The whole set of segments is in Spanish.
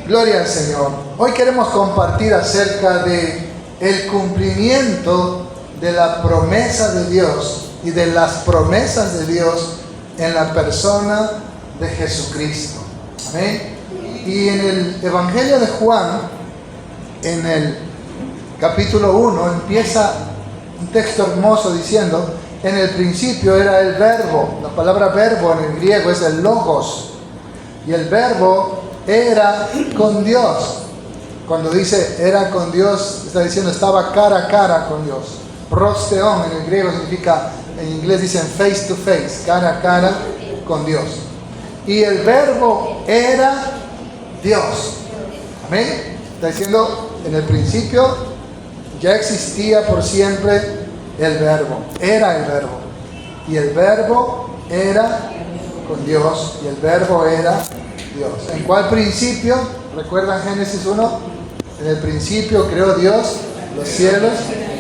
Gloria al Señor. Hoy queremos compartir acerca de el cumplimiento de la promesa de Dios y de las promesas de Dios en la persona de Jesucristo. Amén. Y en el Evangelio de Juan, en el capítulo 1, empieza un texto hermoso diciendo: en el principio era el verbo. La palabra verbo en el griego es el logos. Y el verbo era con Dios. Cuando dice era con Dios, está diciendo estaba cara a cara con Dios. Prosteon en el griego significa, en inglés dicen face to face, cara a cara con Dios. Y el verbo era Dios. Amén. Está diciendo en el principio ya existía por siempre el verbo. Era el verbo. Y el verbo era con Dios. Y el verbo era Dios. ¿En cuál principio? ¿Recuerdan Génesis 1? En el principio creó Dios los cielos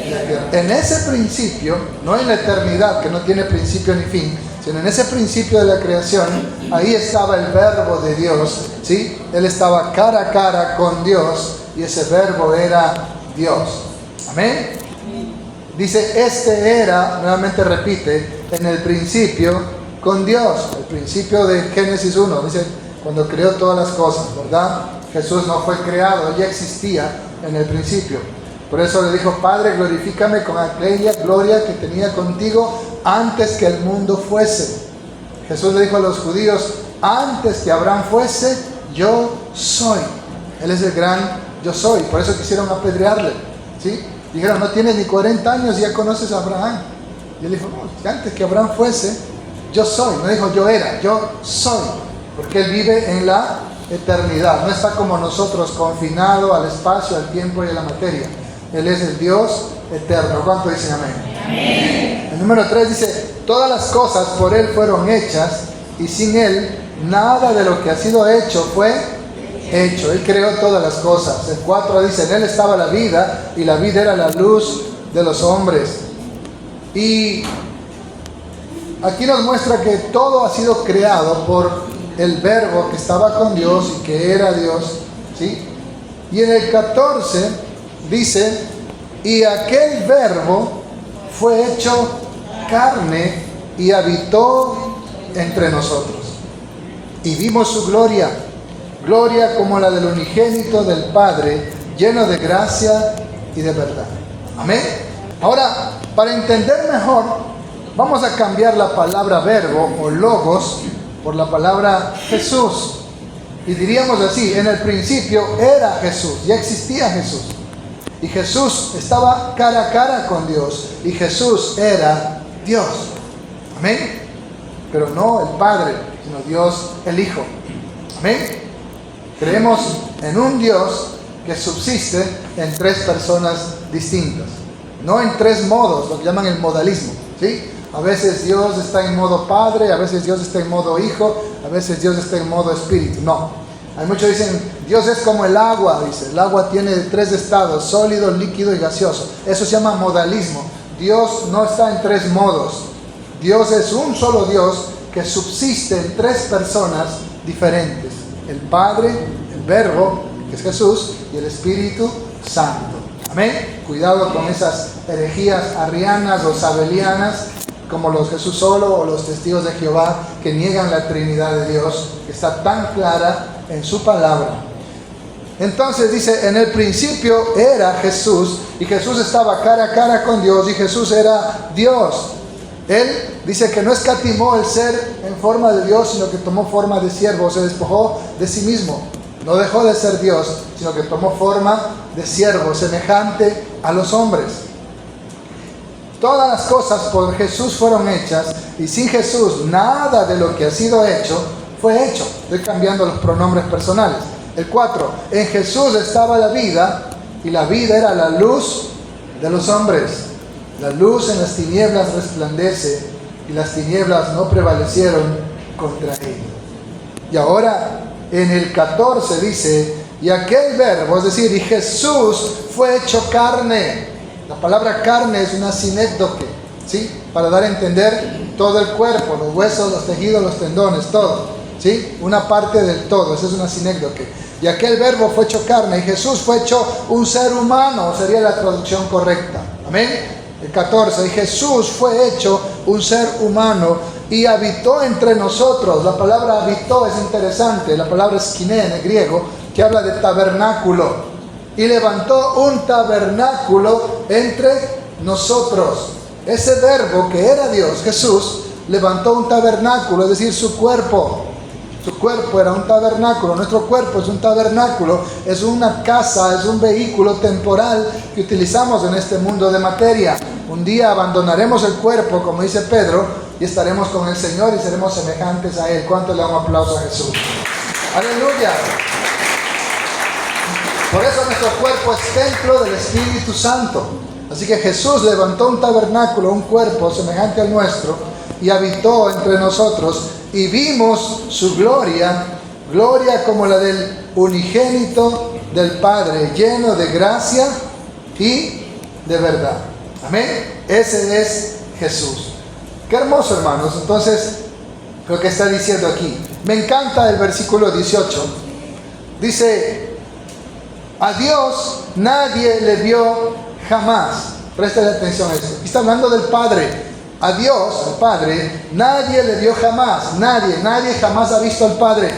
y la tierra. En ese principio, no en la eternidad que no tiene principio ni fin, sino en ese principio de la creación, ahí estaba el verbo de Dios, ¿sí? Él estaba cara a cara con Dios y ese verbo era Dios. Amén. Dice, este era, nuevamente repite, en el principio con Dios. El principio de Génesis 1, dice, cuando creó todas las cosas, ¿verdad? Jesús no fue creado, Él ya existía en el principio. Por eso le dijo: Padre, glorifícame con aquella gloria que tenía contigo antes que el mundo fuese. Jesús le dijo a los judíos: antes que Abraham fuese, yo soy. Él es el gran yo soy. Por eso quisieron apedrearle, ¿sí? Dijeron: no tienes ni 40 años y ya conoces a Abraham. Y él dijo: no, antes que Abraham fuese, yo soy. No dijo yo era, yo soy. Porque Él vive en la eternidad. No está como nosotros, confinado al espacio, al tiempo y a la materia. Él es el Dios eterno. ¿Cuánto dicen amén? Amén. El número 3 dice: todas las cosas por Él fueron hechas, y sin Él nada de lo que ha sido hecho fue hecho. Él creó todas las cosas. El 4 dice: en Él estaba la vida, y la vida era la luz de los hombres. Y aquí nos muestra que todo ha sido creado por el verbo que estaba con Dios y que era Dios, ¿sí? Y en el 14 dice: y aquel verbo fue hecho carne y habitó entre nosotros. Y vimos su gloria, gloria como la del unigénito del Padre, lleno de gracia y de verdad. Amén. Ahora, para entender mejor, vamos a cambiar la palabra verbo o logos por la palabra Jesús. Y diríamos así: en el principio era Jesús, ya existía Jesús. Y Jesús estaba cara a cara con Dios. Y Jesús era Dios. Amén. Pero no el Padre, sino Dios el Hijo. Amén. Creemos en un Dios que subsiste en tres personas distintas. No en tres modos, lo que llaman el modalismo, ¿sí? A veces Dios está en modo Padre, a veces Dios está en modo Hijo, a veces Dios está en modo Espíritu. No. Hay muchos que dicen: Dios es como el agua, dice. El agua tiene tres estados: sólido, líquido y gaseoso. Eso se llama modalismo. Dios no está en tres modos. Dios es un solo Dios que subsiste en tres personas diferentes: el Padre, el Verbo, que es Jesús, y el Espíritu Santo. Amén. Cuidado con esas herejías arrianas o sabelianas, como los Jesús solo o los testigos de Jehová, que niegan la Trinidad de Dios, que está tan clara en su palabra. Entonces dice: en el principio era Jesús, y Jesús estaba cara a cara con Dios, y Jesús era Dios. Él dice que no escatimó el ser en forma de Dios, sino que tomó forma de siervo, se despojó de sí mismo. No dejó de ser Dios, sino que tomó forma de siervo, semejante a los hombres. Todas las cosas por Jesús fueron hechas, y sin Jesús nada de lo que ha sido hecho fue hecho. Estoy cambiando los pronombres personales. El 4, en Jesús estaba la vida, y la vida era la luz de los hombres. La luz en las tinieblas resplandece, y las tinieblas no prevalecieron contra ella. Y ahora en el 14 dice: y aquel verbo, es decir, y Jesús fue hecho carne. La palabra carne es una sinécdoque, ¿sí? Para dar a entender todo el cuerpo, los huesos, los tejidos, los tendones, todo, ¿sí? Una parte del todo, esa es una sinécdoque. y aquel verbo fue hecho carne, y Jesús fue hecho un ser humano, sería la traducción correcta. Amén. El 14, y Jesús fue hecho un ser humano y habitó entre nosotros. La palabra habitó es interesante, la palabra skiné en el griego, que habla de tabernáculo. Y levantó un tabernáculo entre nosotros. Ese verbo que era Dios, Jesús, levantó un tabernáculo, es decir, su cuerpo. Su cuerpo era un tabernáculo, nuestro cuerpo es un tabernáculo, es una casa, es un vehículo temporal que utilizamos en este mundo de materia. Un día abandonaremos el cuerpo, como dice Pedro, y estaremos con el Señor y seremos semejantes a Él. ¿Cuánto le damos un aplauso a Jesús? ¡Aleluya! Por eso nuestro cuerpo es templo del Espíritu Santo. Así que Jesús levantó un tabernáculo, un cuerpo semejante al nuestro, y habitó entre nosotros, y vimos su gloria, gloria como la del unigénito del Padre, lleno de gracia y de verdad. Amén. Ese es Jesús. Qué hermoso, hermanos. Entonces, lo que está diciendo aquí. Me encanta el versículo 18. Dice: a Dios nadie le vio jamás. Presten atención a esto. Está hablando del Padre. A Dios, al Padre, nadie le vio jamás. Nadie jamás ha visto al Padre.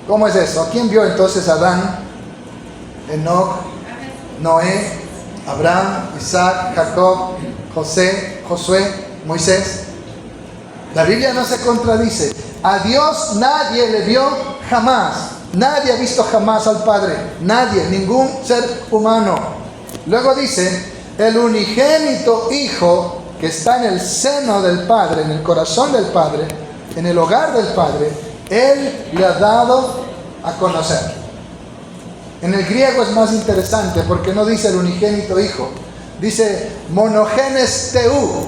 ¿Cómo es eso? ¿A quién vio entonces Adán, Enoc, Noé, Abraham, Isaac, Jacob, José, Josué, Moisés? La Biblia no se contradice. A Dios nadie le vio jamás. Nadie ha visto jamás al Padre. Nadie, ningún ser humano. Luego dice: el unigénito Hijo que está en el seno del Padre, en el corazón del Padre, en el hogar del Padre, Él le ha dado a conocer. En el griego es más interesante porque no dice el unigénito Hijo, dice monogenes theou,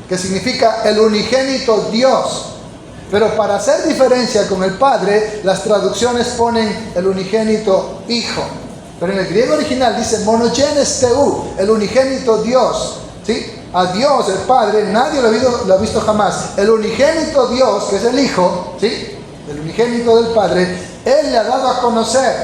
que significa el unigénito Dios. Pero para hacer diferencia con el Padre, las traducciones ponen el unigénito Hijo. Pero en el griego original dice monogenes theou, el unigénito Dios. ¿Sí? A Dios, el Padre, nadie lo ha visto jamás. El unigénito Dios, que es el Hijo, ¿sí? El unigénito del Padre, Él le ha dado a conocer.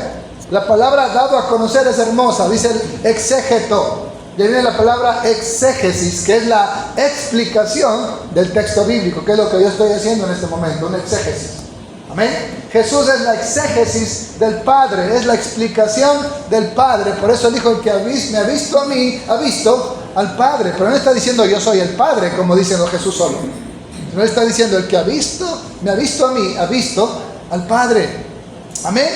La palabra dado a conocer es hermosa, dice el exégeto. Ya viene la palabra exégesis, que es la explicación del texto bíblico, que es lo que yo estoy haciendo en este momento, una exégesis. Amén. Jesús es la exégesis del Padre, es la explicación del Padre. Por eso dijo: el que me ha visto a mí, ha visto al Padre. Pero no está diciendo yo soy el Padre, como dice Jesús solo. No está diciendo el que me ha visto a mí, ha visto al Padre. Amén.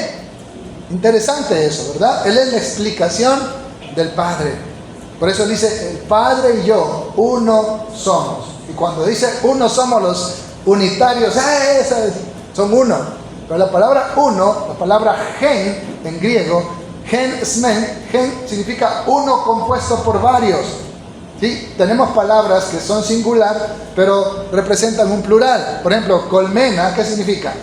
Interesante eso, ¿verdad? Él es la explicación del Padre. Por eso dice: el Padre y yo, uno somos. Y cuando dice uno somos, los unitarios, son uno. Pero la palabra uno, la palabra gen en griego, gen significa uno compuesto por varios. ¿Sí? Tenemos palabras que son singular, pero representan un plural. Por ejemplo, colmena, ¿qué significa?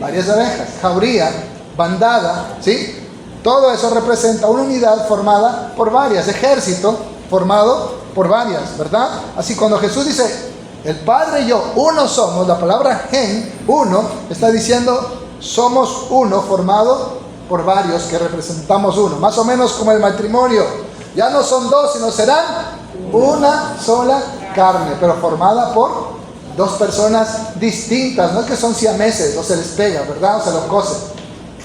Varias abejas. Jauría, bandada, ¿sí? Todo eso representa una unidad formada por varias. Ejército formado por varias, ¿verdad? Así cuando Jesús dice: el Padre y yo, uno somos, la palabra gen, uno, está diciendo somos uno formado por varios que representamos uno. Más o menos como el matrimonio. Ya no son dos, sino serán una sola carne, pero formada por dos personas distintas. No es que son siameses, o se les pega, ¿verdad? O se los cose.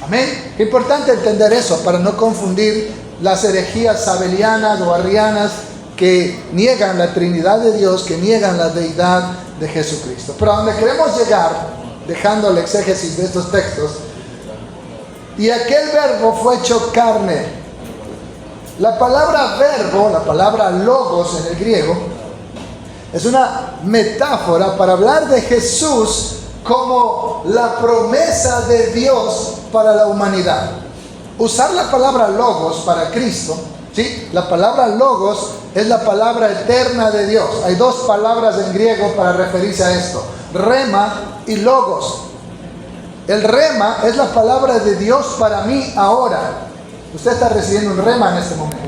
Amén. Qué importante entender eso para no confundir las herejías sabelianas o arrianas que niegan la Trinidad de Dios, que niegan la deidad de Jesucristo. Pero a donde queremos llegar, dejando la exégesis de estos textos, y aquel verbo fue hecho carne. La palabra verbo, la palabra logos en el griego, es una metáfora para hablar de Jesús como la promesa de Dios para la humanidad. Usar la palabra logos para Cristo, ¿sí? La palabra logos es la palabra eterna de Dios. Hay dos palabras en griego para referirse a esto: rema y logos. El rema es la palabra de Dios para mí ahora. Usted está recibiendo un rema en este momento.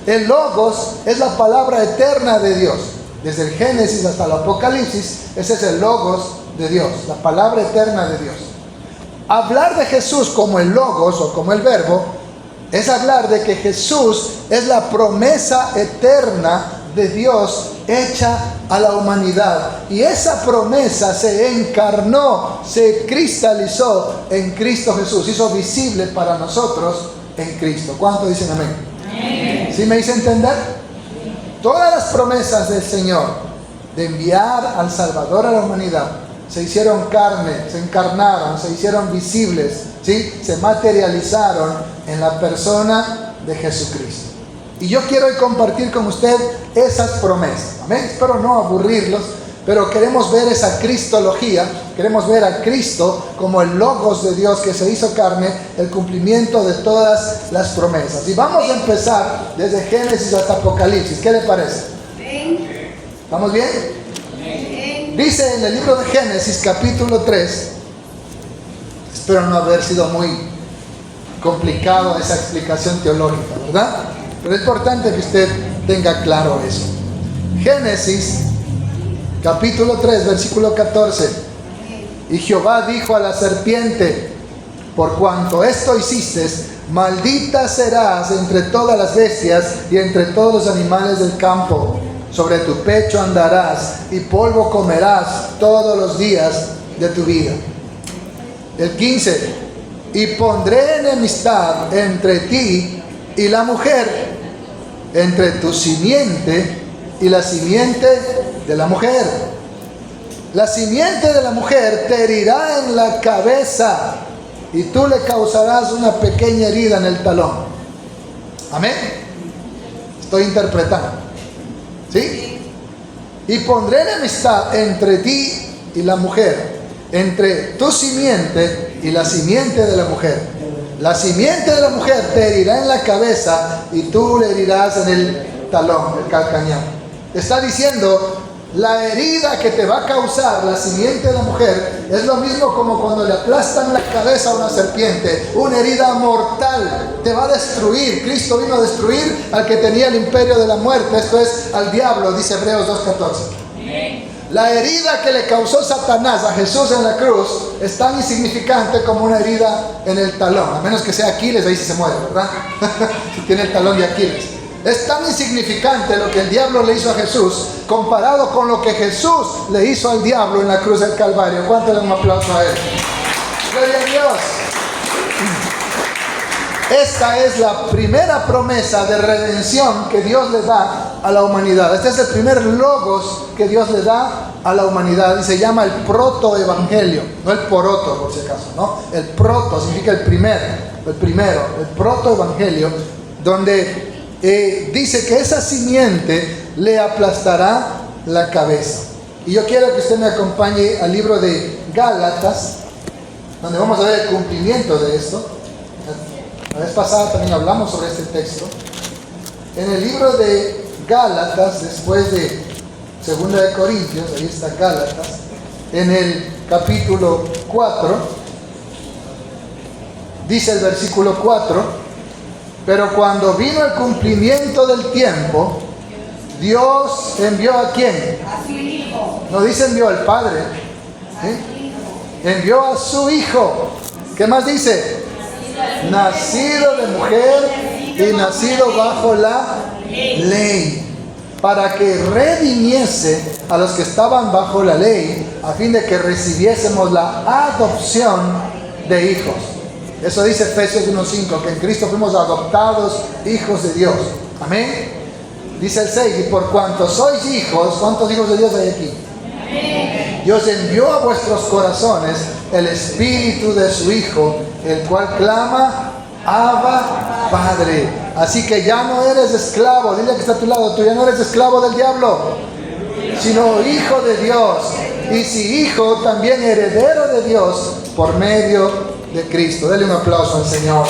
El logos es la palabra eterna de Dios. Desde el Génesis hasta el Apocalipsis, ese es el logos de Dios, la palabra eterna de Dios. Hablar de Jesús como el Logos o como el Verbo es hablar de que Jesús es la promesa eterna de Dios hecha a la humanidad. Y esa promesa se encarnó, se cristalizó en Cristo Jesús, hizo visible para nosotros en Cristo. ¿Cuántos dicen amén? Amén. ¿Sí me hice entender? Todas las promesas del Señor de enviar al Salvador a la humanidad se hicieron carne, se encarnaron, se hicieron visibles, ¿sí? Se materializaron en la persona de Jesucristo. Y yo quiero hoy compartir con usted esas promesas. Amén. Espero no aburrirlos, pero queremos ver esa cristología, queremos ver a Cristo como el Logos de Dios que se hizo carne, el cumplimiento de todas las promesas. Y vamos a empezar desde Génesis hasta Apocalipsis. ¿Qué le parece? ¿Estamos bien? Dice en el libro de Génesis capítulo 3, espero no haber sido muy complicado esa explicación teológica, ¿verdad? Pero es importante que usted tenga claro eso. Génesis capítulo 3, versículo 14. Y Jehová dijo a la serpiente: por cuanto esto hiciste, maldita serás entre todas las bestias y entre todos los animales del campo. Sobre tu pecho andarás y polvo comerás todos los días de tu vida. El 15. Y pondré enemistad entre ti y la mujer, entre tu simiente y la simiente de la mujer. La simiente de la mujer te herirá en la cabeza y tú le causarás una pequeña herida en el talón. Amén. Estoy interpretando. ¿Sí? Y pondré enemistad entre ti y la mujer, entre tu simiente y la simiente de la mujer. La simiente de la mujer te herirá en la cabeza y tú le herirás en el talón, el calcañar. Está diciendo, la herida que te va a causar la simiente de la mujer es lo mismo como cuando le aplastan la cabeza a una serpiente. Una herida mortal, te va a destruir. Cristo vino a destruir al que tenía el imperio de la muerte, esto es, al diablo, dice Hebreos 2:14. La herida que le causó Satanás a Jesús en la cruz es tan insignificante como una herida en el talón, a menos que sea Aquiles, ahí sí se muere, ¿verdad? Si tiene el talón de Aquiles. Es tan insignificante lo que el diablo le hizo a Jesús comparado con lo que Jesús le hizo al diablo en la cruz del Calvario. ¿Cuánto le dan un aplauso a él? Gloria a Dios. Esta es la primera promesa de redención que Dios le da a la humanidad. Este es el primer logos que Dios le da a la humanidad y se llama el protoevangelio, no el poroto por si acaso, ¿no? El proto significa el primero, el protoevangelio, donde dice que esa simiente le aplastará la cabeza. Y yo quiero que usted me acompañe al libro de Gálatas, donde vamos a ver el cumplimiento de esto. La vez pasada también hablamos sobre este texto. En el libro de Gálatas, después de 2 de Corintios, ahí está Gálatas, en el capítulo 4, dice el versículo 4: pero cuando vino el cumplimiento del tiempo, Dios envió ¿a quién? A su Hijo. No dice envió al Padre, ¿sí? Envió a su Hijo. ¿Qué más dice? Nacido de mujer y nacido bajo la ley, para que redimiese a los que estaban bajo la ley, a fin de que recibiésemos la adopción de hijos. Eso dice Efesios 1:5, que en Cristo fuimos adoptados hijos de Dios. Amén. Dice el 6, y por cuanto sois hijos, ¿cuántos hijos de Dios hay aquí? Amén. Dios envió a vuestros corazones el Espíritu de su Hijo, el cual clama, Abba, Padre. Así que ya no eres esclavo, dile que está a tu lado, tú ya no eres esclavo del diablo, sino hijo de Dios. Y si hijo, también heredero de Dios por medio de Cristo. Dale un aplauso al Señor.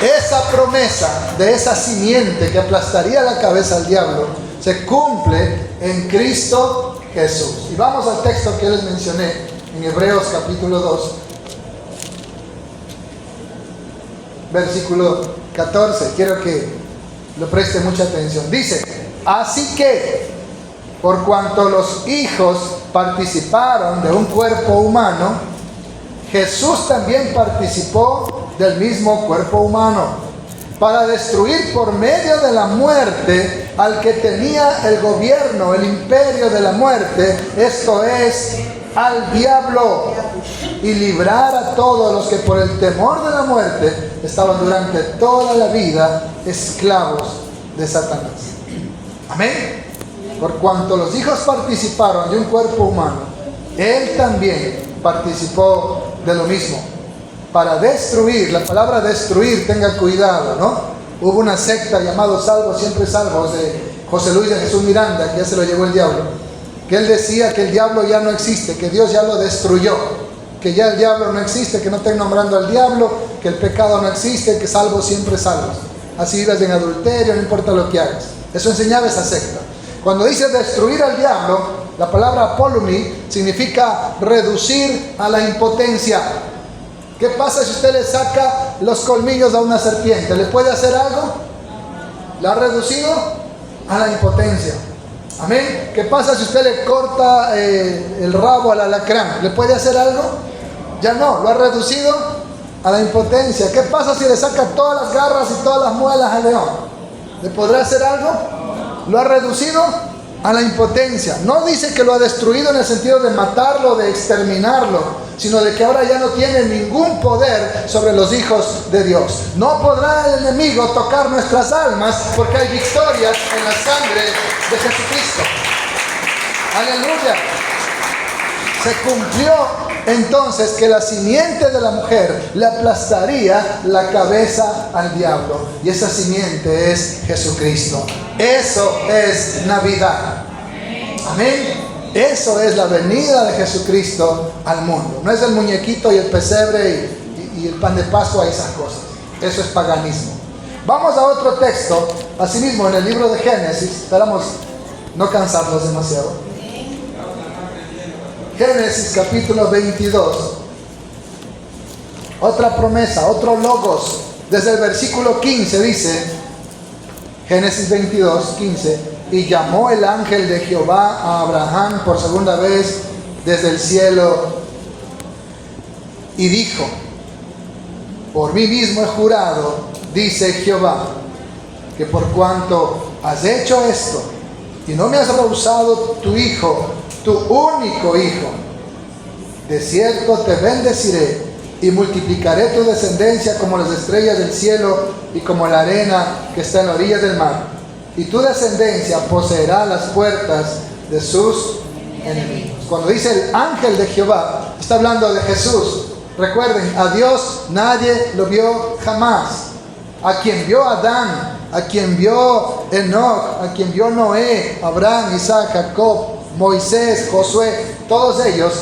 Esa promesa de esa simiente que aplastaría la cabeza al diablo se cumple en Cristo Jesús. Y vamos al texto que les mencioné en Hebreos capítulo 2, versículo 14. Quiero que le preste mucha atención. Dice: así que por cuanto los hijos participaron de un cuerpo humano, Jesús también participó del mismo cuerpo humano, para destruir por medio de la muerte al que tenía el gobierno, el imperio de la muerte, esto es, al diablo, y librar a todos los que por el temor de la muerte estaban durante toda la vida esclavos de Satanás. Amén. Por cuanto los hijos participaron de un cuerpo humano, Él también participó de lo mismo, para destruir. La palabra destruir, tenga cuidado, ¿no? Hubo una secta llamada Salvos Siempre Salvos de José Luis de Jesús Miranda, que ya se lo llevó el diablo, que él decía que el diablo ya no existe, que Dios ya lo destruyó, que ya el diablo no existe, que no estén nombrando al diablo, que el pecado no existe, que salvos siempre salvos. Así vivas en adulterio, no importa lo que hagas. Eso enseñaba esa secta. Cuando dice destruir al diablo, la palabra apolumi significa reducir a la impotencia. ¿Qué pasa si usted le saca los colmillos a una serpiente? ¿Le puede hacer algo? ¿La ha reducido? A la impotencia. Amén. ¿Qué pasa si usted le corta el rabo al alacrán? ¿Le puede hacer algo? Ya no, lo ha reducido a la impotencia. ¿Qué pasa si le saca todas las garras y todas las muelas al león? ¿Le podrá hacer algo? Lo ha reducido a la impotencia. No dice que lo ha destruido en el sentido de matarlo, de exterminarlo, sino de que ahora ya no tiene ningún poder sobre los hijos de Dios. No podrá el enemigo tocar nuestras almas, porque hay victoria en la sangre de Jesucristo. Aleluya. Se cumplió entonces que la simiente de la mujer le aplastaría la cabeza al diablo, y esa simiente es Jesucristo. Eso es Navidad. Amén. Eso es la venida de Jesucristo al mundo. No es el muñequito y el pesebre y el pan de Pascua y esas cosas. Eso es paganismo. Vamos a otro texto, asimismo en el libro de Génesis. Esperamos no cansarlos demasiado. Génesis capítulo 22. Otra promesa, otro logos. Desde el versículo 15 dice, Génesis 22, 15, y llamó el ángel de Jehová a Abraham por segunda vez desde el cielo y dijo, por mí mismo he jurado, dice Jehová, que por cuanto has hecho esto y no me has rehusado tu hijo, tu único hijo, de cierto te bendeciré y multiplicaré tu descendencia como las estrellas del cielo y como la arena que está en la orilla del mar. Y tu descendencia poseerá las puertas de sus enemigos. Cuando dice el ángel de Jehová, está hablando de Jesús. Recuerden, a Dios nadie lo vio jamás. A quien vio Adán, a quien vio Enoch, a quien vio Noé, Abraham, Isaac, Jacob, Moisés, Josué, todos ellos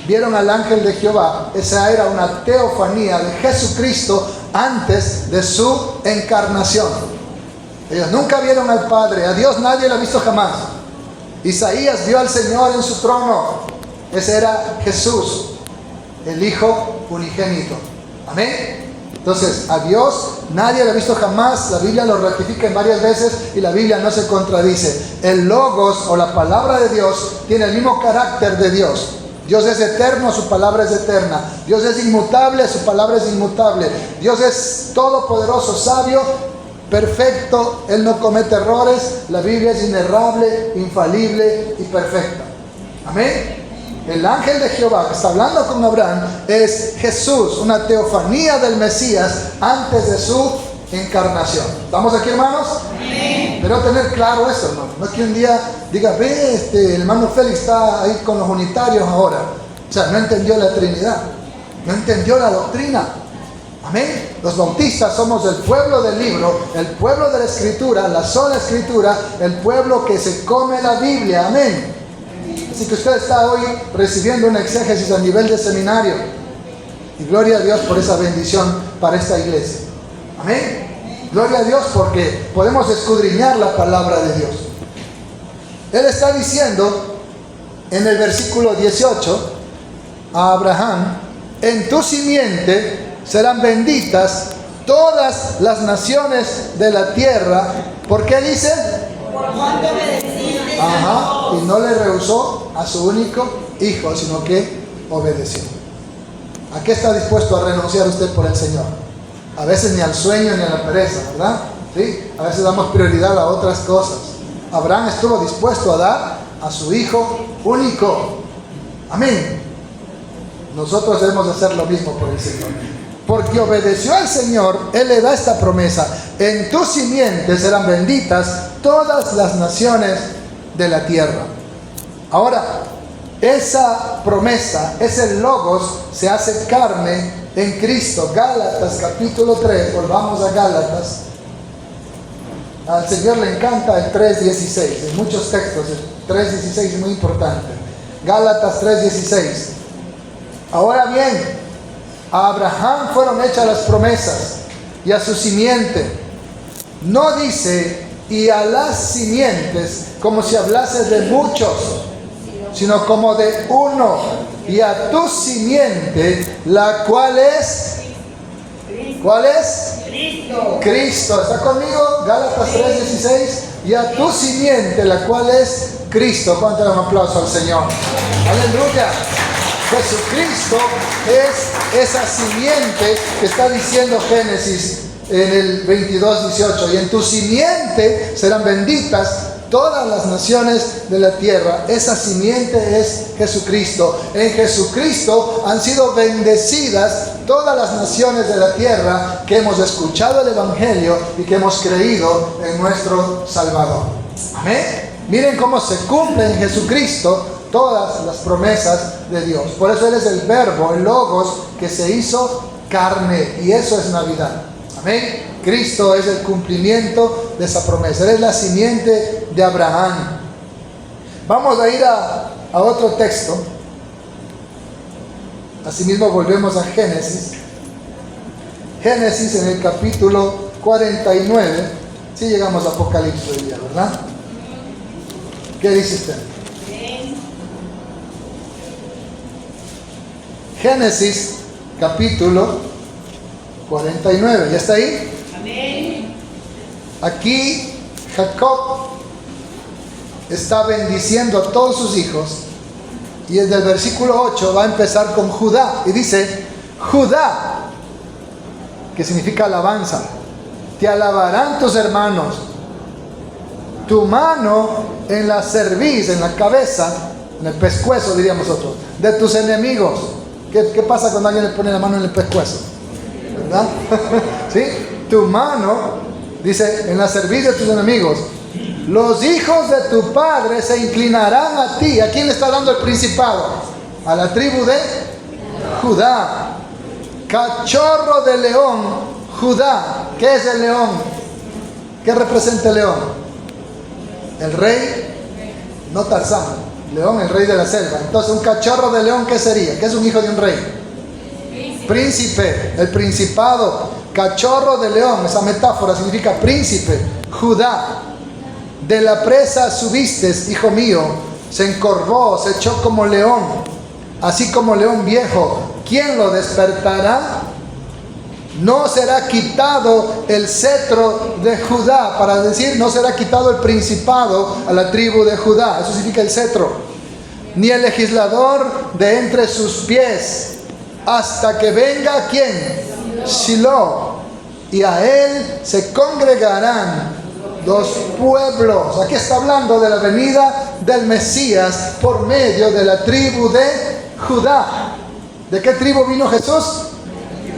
vieron al ángel de Jehová. Esa era una teofanía de Jesucristo antes de su encarnación. Ellos nunca vieron al Padre. A Dios nadie lo ha visto jamás. Isaías vio al Señor en su trono. Ese era Jesús, el Hijo unigénito. Amén. Entonces, a Dios nadie lo ha visto jamás. La Biblia lo ratifica en varias veces y la Biblia no se contradice. El Logos o la palabra de Dios tiene el mismo carácter de Dios. Dios es eterno, su palabra es eterna. Dios es inmutable, su palabra es inmutable. Dios es todopoderoso, sabio, perfecto. Él no comete errores. La Biblia es inerrable, infalible y perfecta. Amén. El ángel de Jehová que está hablando con Abraham es Jesús, una teofanía del Mesías antes de su encarnación. ¿Estamos aquí, hermanos? Sí. Pero tener claro esto, hermano. No es que un día diga, ve, el hermano Félix está ahí con los unitarios ahora. O sea, no entendió la Trinidad, no entendió la doctrina. Amén. Los bautistas somos el pueblo del libro, el pueblo de la Escritura, la sola Escritura, el pueblo que se come la Biblia. Amén. Así que usted está hoy recibiendo una exégesis a nivel de seminario. Y gloria a Dios por esa bendición para esta iglesia. Amén. Gloria a Dios porque podemos escudriñar la palabra de Dios. Él está diciendo en el versículo 18 a Abraham, en tu simiente serán benditas todas las naciones de la tierra. ¿Por qué dice? Por cuanto me deciste Ajá, y no le rehusó a su único hijo, sino que obedeció. ¿A qué está dispuesto a renunciar usted por el Señor? A veces ni al sueño ni a la pereza, ¿verdad? ¿Sí? A veces damos prioridad a otras cosas. Abraham estuvo dispuesto a dar a su hijo único. Amén. Nosotros debemos hacer lo mismo por el Señor. Porque obedeció al Señor, Él le da esta promesa: en tu simiente serán benditas todas las naciones de la tierra. Ahora, esa promesa, ese logos, se hace carne en Cristo. Gálatas capítulo 3, volvamos a Gálatas. Al Señor le encanta el 3:16, en muchos textos el 3:16 es muy importante. Gálatas 3:16. Ahora bien, a Abraham fueron hechas las promesas y a su simiente. No dice y a las simientes como si hablase de muchos, sino como de uno, y a tu simiente, la cual es, ¿cuál es? Cristo. ¿Está conmigo? Gálatas 3:16. Y a tu simiente, la cual es Cristo. ¿Cuánto le un aplauso al Señor? Aleluya. Jesucristo es esa simiente que está diciendo Génesis en el 22:18. Y en tu simiente serán benditas todas las naciones de la tierra. Esa simiente es Jesucristo. En Jesucristo han sido bendecidas todas las naciones de la tierra que hemos escuchado el Evangelio y que hemos creído en nuestro Salvador. Amén. Miren cómo se cumple en Jesucristo todas las promesas de Dios. Por eso Él es el verbo, el logos, que se hizo carne. Y eso es Navidad. Amén. Cristo es el cumplimiento de esa promesa. Él es la simiente de Abraham. Vamos a ir a otro texto. Asimismo volvemos a Génesis. Génesis en el capítulo 49. Si llegamos a Apocalipsis hoy día, ¿verdad? ¿Qué dice usted? Génesis capítulo 49. ¿Ya está ahí? Amén. Aquí Jacob está bendiciendo a todos sus hijos. Y desde el versículo 8 va a empezar con Judá. Y dice: Judá, que significa alabanza, te alabarán tus hermanos. Tu mano en la cerviz, en la cabeza, en el pescuezo, diríamos nosotros, de tus enemigos. ¿Qué pasa cuando alguien le pone la mano en el pescuezo? ¿Verdad? ¿Sí? Tu mano, dice, en la cerviz de tus enemigos. Los hijos de tu padre se inclinarán a ti. ¿A quién le está dando el principado? A la tribu de Judá. Cachorro de león, Judá. ¿Qué es el león? ¿Qué representa el león? El rey, no Tarzán. León, el rey de la selva. Entonces, un cachorro de león, ¿qué sería? ¿Qué es un hijo de un rey? Príncipe, el principado. Cachorro de león, esa metáfora significa príncipe. Judá, de la presa subiste, hijo mío. Se encorvó, se echó como león, así como león viejo. ¿Quién lo despertará? No será quitado el cetro de Judá, para decir, no será quitado el principado a la tribu de Judá. Eso significa el cetro. Ni el legislador de entre sus pies, hasta que venga, ¿quién? Shiloh. Y a él se congregarán los pueblos. Aquí está hablando de la venida del Mesías por medio de la tribu de Judá. ¿De qué tribu vino Jesús?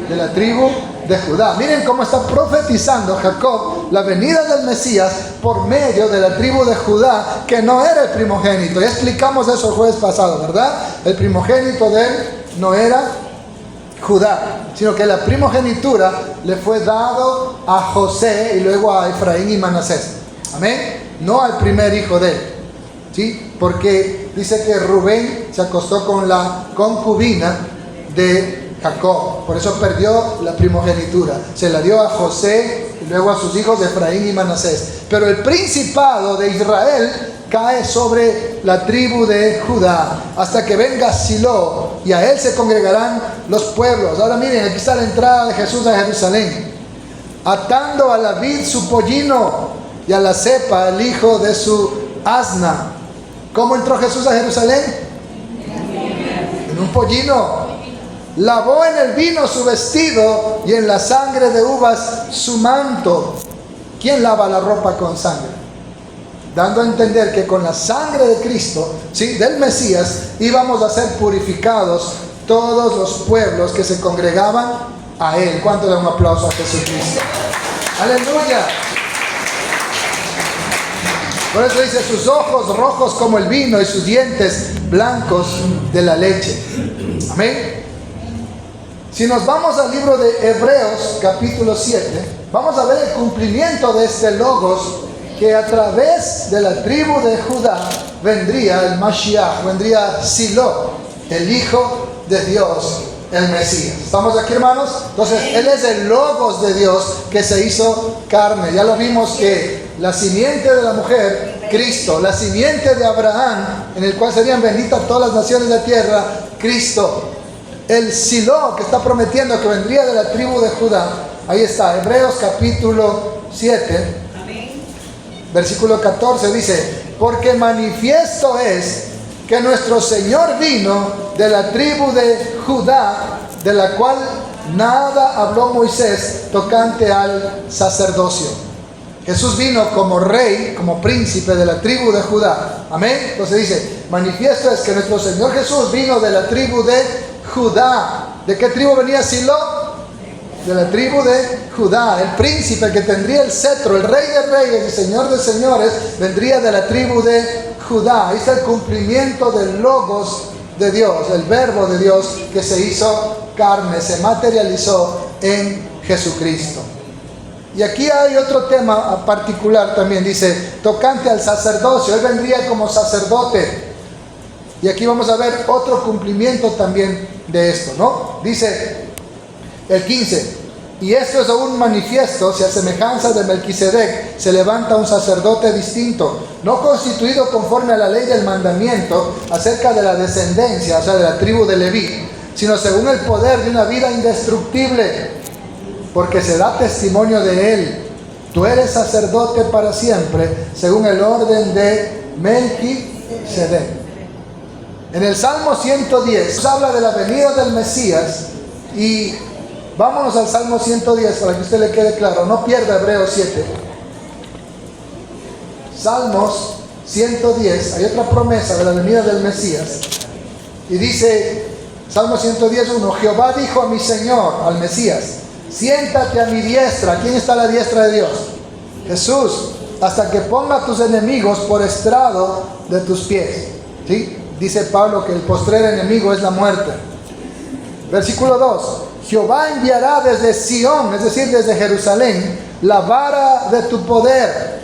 De la tribu de Judá. Miren cómo está profetizando Jacob la venida del Mesías por medio de la tribu de Judá, que no era el primogénito. Ya explicamos eso el jueves pasado, ¿verdad? El primogénito de él no era Judá, sino que la primogenitura le fue dado a José y luego a Efraín y Manasés. Amén. No al primer hijo de él, ¿sí? Porque dice que Rubén se acostó con la concubina de Jacob, por eso perdió la primogenitura. Se la dio a José y luego a sus hijos de Efraín y Manasés. Pero el principado de Israel cae sobre la tribu de Judá hasta que venga Shiloh, y a él se congregarán los pueblos. Ahora miren, aquí está la entrada de Jesús a Jerusalén, atando a la vid su pollino y a la cepa el hijo de su asna. ¿Cómo entró Jesús a Jerusalén? En un pollino. Lavó en el vino su vestido y en la sangre de uvas su manto. ¿Quién lava la ropa con sangre? Dando a entender que con la sangre de Cristo, ¿sí?, del Mesías, íbamos a ser purificados todos los pueblos que se congregaban a Él. ¿Cuánto le da un aplauso a Jesucristo? ¡Aleluya! Por eso dice, sus ojos rojos como el vino y sus dientes blancos de la leche. Amén. Si nos vamos al libro de Hebreos, capítulo 7, vamos a ver el cumplimiento de este logos, que a través de la tribu de Judá vendría el Mashiach, vendría Silo, el Hijo de Dios, el Mesías. ¿Estamos aquí, hermanos? Entonces, Él es el logos de Dios que se hizo carne. Ya lo vimos que la simiente de la mujer, Cristo, la simiente de Abraham, en el cual serían benditas todas las naciones de la tierra, Cristo. El Silo, que está prometiendo que vendría de la tribu de Judá. Ahí está, Hebreos capítulo 7, versículo 14, dice: porque manifiesto es que nuestro Señor vino de la tribu de Judá, de la cual nada habló Moisés tocante al sacerdocio. Jesús vino como rey, como príncipe de la tribu de Judá. Amén. Entonces dice, manifiesto es que nuestro Señor Jesús vino de la tribu de Judá. ¿De qué tribu venía Silo? De la tribu de Judá. El príncipe que tendría el cetro, el rey de reyes y señor de señores, vendría de la tribu de Judá. Ahí está el cumplimiento del logos de Dios, el verbo de Dios que se hizo carne, se materializó en Jesucristo. Y aquí hay otro tema particular también, dice, tocante al sacerdocio. Él vendría como sacerdote. Y aquí vamos a ver otro cumplimiento también de esto, ¿no? Dice el 15, y esto es aún manifiesto si a semejanza de Melquisedec se levanta un sacerdote distinto, no constituido conforme a la ley del mandamiento acerca de la descendencia, o sea, de la tribu de Leví, sino según el poder de una vida indestructible, porque se da testimonio de él. Tú eres sacerdote para siempre, según el orden de Melquisedec. En el Salmo 110 habla de la venida del Mesías, y vámonos al Salmo 110 para que a usted le quede claro, no pierda Hebreos 7. Salmos 110, hay otra promesa de la venida del Mesías, y dice, Salmo 110:1, Jehová dijo a mi Señor, al Mesías, siéntate a mi diestra. ¿Quién está a la diestra de Dios? Jesús, hasta que ponga a tus enemigos por estrado de tus pies. ¿Sí? Dice Pablo que el postrer enemigo es la muerte. Versículo 2, Jehová enviará desde Sión, es decir, desde Jerusalén, la vara de tu poder.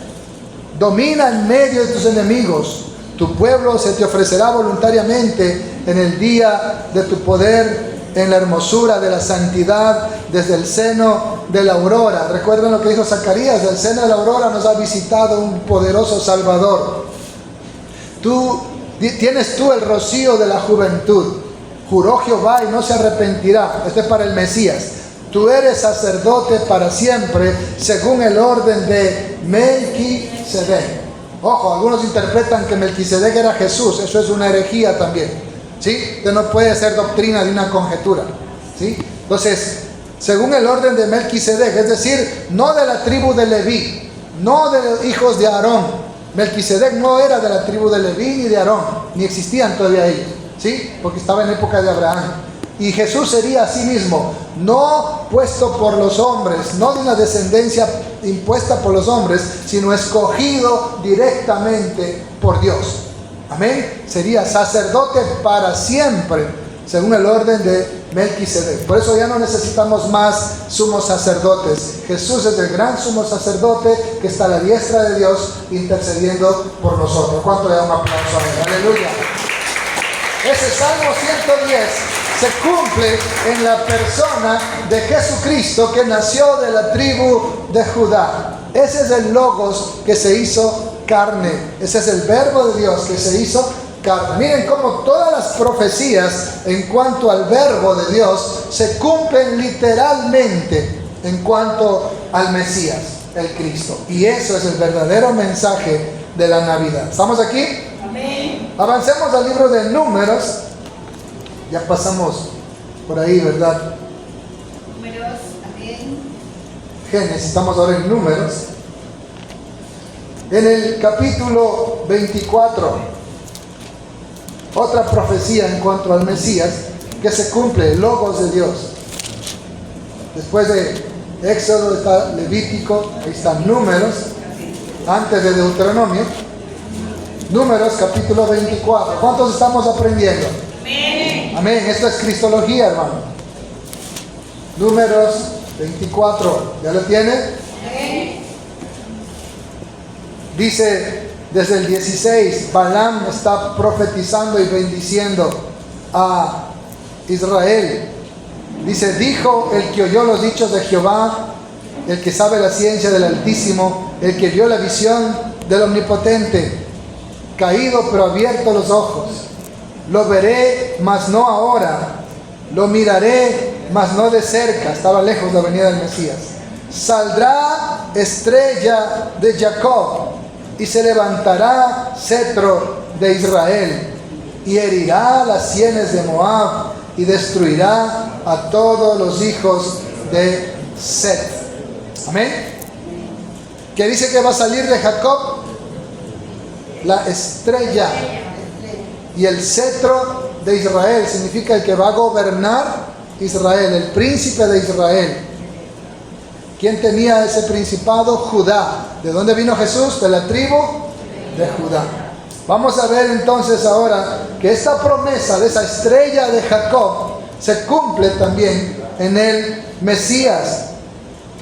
Domina en medio de tus enemigos. Tu pueblo se te ofrecerá voluntariamente en el día de tu poder, en la hermosura de la santidad, desde el seno de la aurora. Recuerden lo que dijo Zacarías, del seno de la aurora nos ha visitado un poderoso Salvador. Tienes tú el rocío de la juventud. Juró Jehová y no se arrepentirá. Esto es para el Mesías. Tú eres sacerdote para siempre, según el orden de Melquisedec. Ojo, algunos interpretan que Melquisedec era Jesús. Eso es una herejía también, ¿sí? Esto no puede ser doctrina de una conjetura, ¿sí? Entonces, según el orden de Melquisedec, es decir, no de la tribu de Leví, no de los hijos de Aarón. Melquisedec no era de la tribu de Leví ni de Aarón, ni existían todavía ellos, ¿sí? Porque estaba en época de Abraham. Y Jesús sería a sí mismo, no puesto por los hombres, no de una descendencia impuesta por los hombres, sino escogido directamente por Dios. Amén. Sería sacerdote para siempre, según el orden de Melquisedec. Por eso ya no necesitamos más sumos sacerdotes. Jesús es el gran sumo sacerdote que está a la diestra de Dios intercediendo por nosotros. ¿Cuánto le da un aplauso a él? Aleluya. Ese Salmo 110 se cumple en la persona de Jesucristo, que nació de la tribu de Judá. Ese es el logos que se hizo carne. Ese es el verbo de Dios que se hizo carne. Miren cómo todas las profecías en cuanto al verbo de Dios se cumplen literalmente en cuanto al Mesías, el Cristo. Y eso es el verdadero mensaje de la Navidad. ¿Estamos aquí? Amén. Avancemos al libro de Números. Ya pasamos por ahí, ¿verdad? Números, amén. Génesis, estamos ahora en Números. En el capítulo 24, otra profecía en cuanto al Mesías que se cumple, el Logos de Dios. Después de Éxodo está Levítico, ahí están Números, antes de Deuteronomio. Números capítulo 24. ¿Cuántos estamos aprendiendo? Amén. Amén. Esto es cristología, hermano. Números 24. ¿Ya lo tiene? Amén. Dice desde el 16, Balaam está profetizando y bendiciendo a Israel. Dice, dijo el que oyó los dichos de Jehová, el que sabe la ciencia del Altísimo, el que vio la visión del Omnipotente, caído pero abierto los ojos. Lo veré, mas no ahora. Lo miraré, mas no de cerca. Estaba lejos la venida del Mesías. Saldrá estrella de Jacob y se levantará cetro de Israel y herirá las sienes de Moab y destruirá a todos los hijos de Set. Amén. ¿Qué dice que va a salir de Jacob? La estrella. Y el cetro de Israel significa el que va a gobernar Israel, el príncipe de Israel. ¿Quién tenía ese principado? Judá. ¿De dónde vino Jesús? De la tribu de Judá. Vamos a ver entonces ahora que esta promesa de esa estrella de Jacob se cumple también en el Mesías.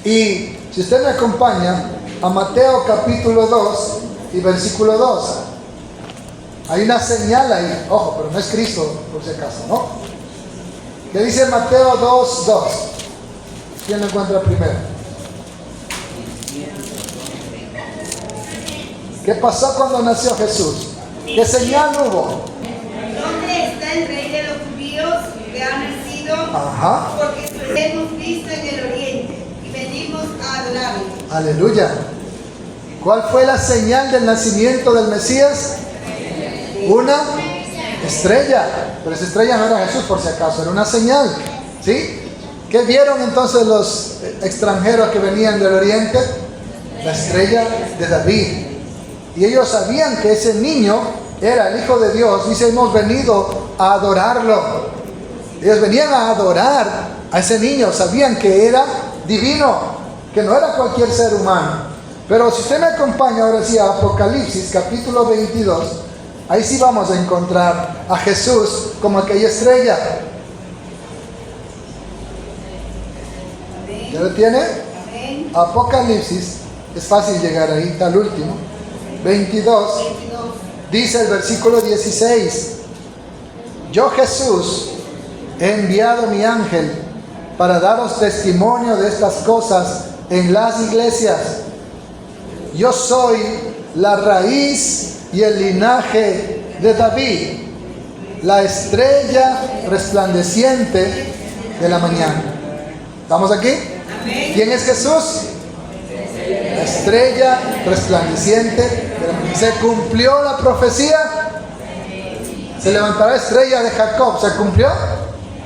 Y si usted me acompaña a Mateo capítulo 2 y versículo 2. Hay una señal ahí, ojo, pero no es Cristo por si acaso, ¿no? ¿Qué dice Mateo 2:2? ¿Quién lo encuentra primero? ¿Qué pasó cuando nació Jesús? ¿Qué señal hubo? ¿Dónde está el rey de los judíos que ha nacido? Ajá. Porque su hemos visto en el oriente y venimos a adorarle. Aleluya. ¿Cuál fue la señal del nacimiento del Mesías? Una estrella. Pero esa estrella no era Jesús por si acaso, era una señal. ¿Sí? ¿Qué vieron entonces los extranjeros que venían del oriente? La estrella de David. Y ellos sabían que ese niño era el Hijo de Dios. Dice, hemos venido a adorarlo. Ellos venían a adorar a ese niño. Sabían que era divino, que no era cualquier ser humano. Pero si usted me acompaña ahora sí a Apocalipsis capítulo 22, ahí sí vamos a encontrar a Jesús como aquella estrella. ¿Ya lo tiene? Amén. Apocalipsis, es fácil llegar ahí, está el último. 22, dice el versículo 16, yo Jesús he enviado mi ángel para daros testimonio de estas cosas en las iglesias. Yo soy la raíz y el linaje de David, la estrella resplandeciente de la mañana. ¿Estamos aquí? Amén. ¿Quién es Jesús? La estrella resplandeciente de la mañana. ¿Se cumplió la profecía? Se levantará estrella de Jacob. ¿Se cumplió?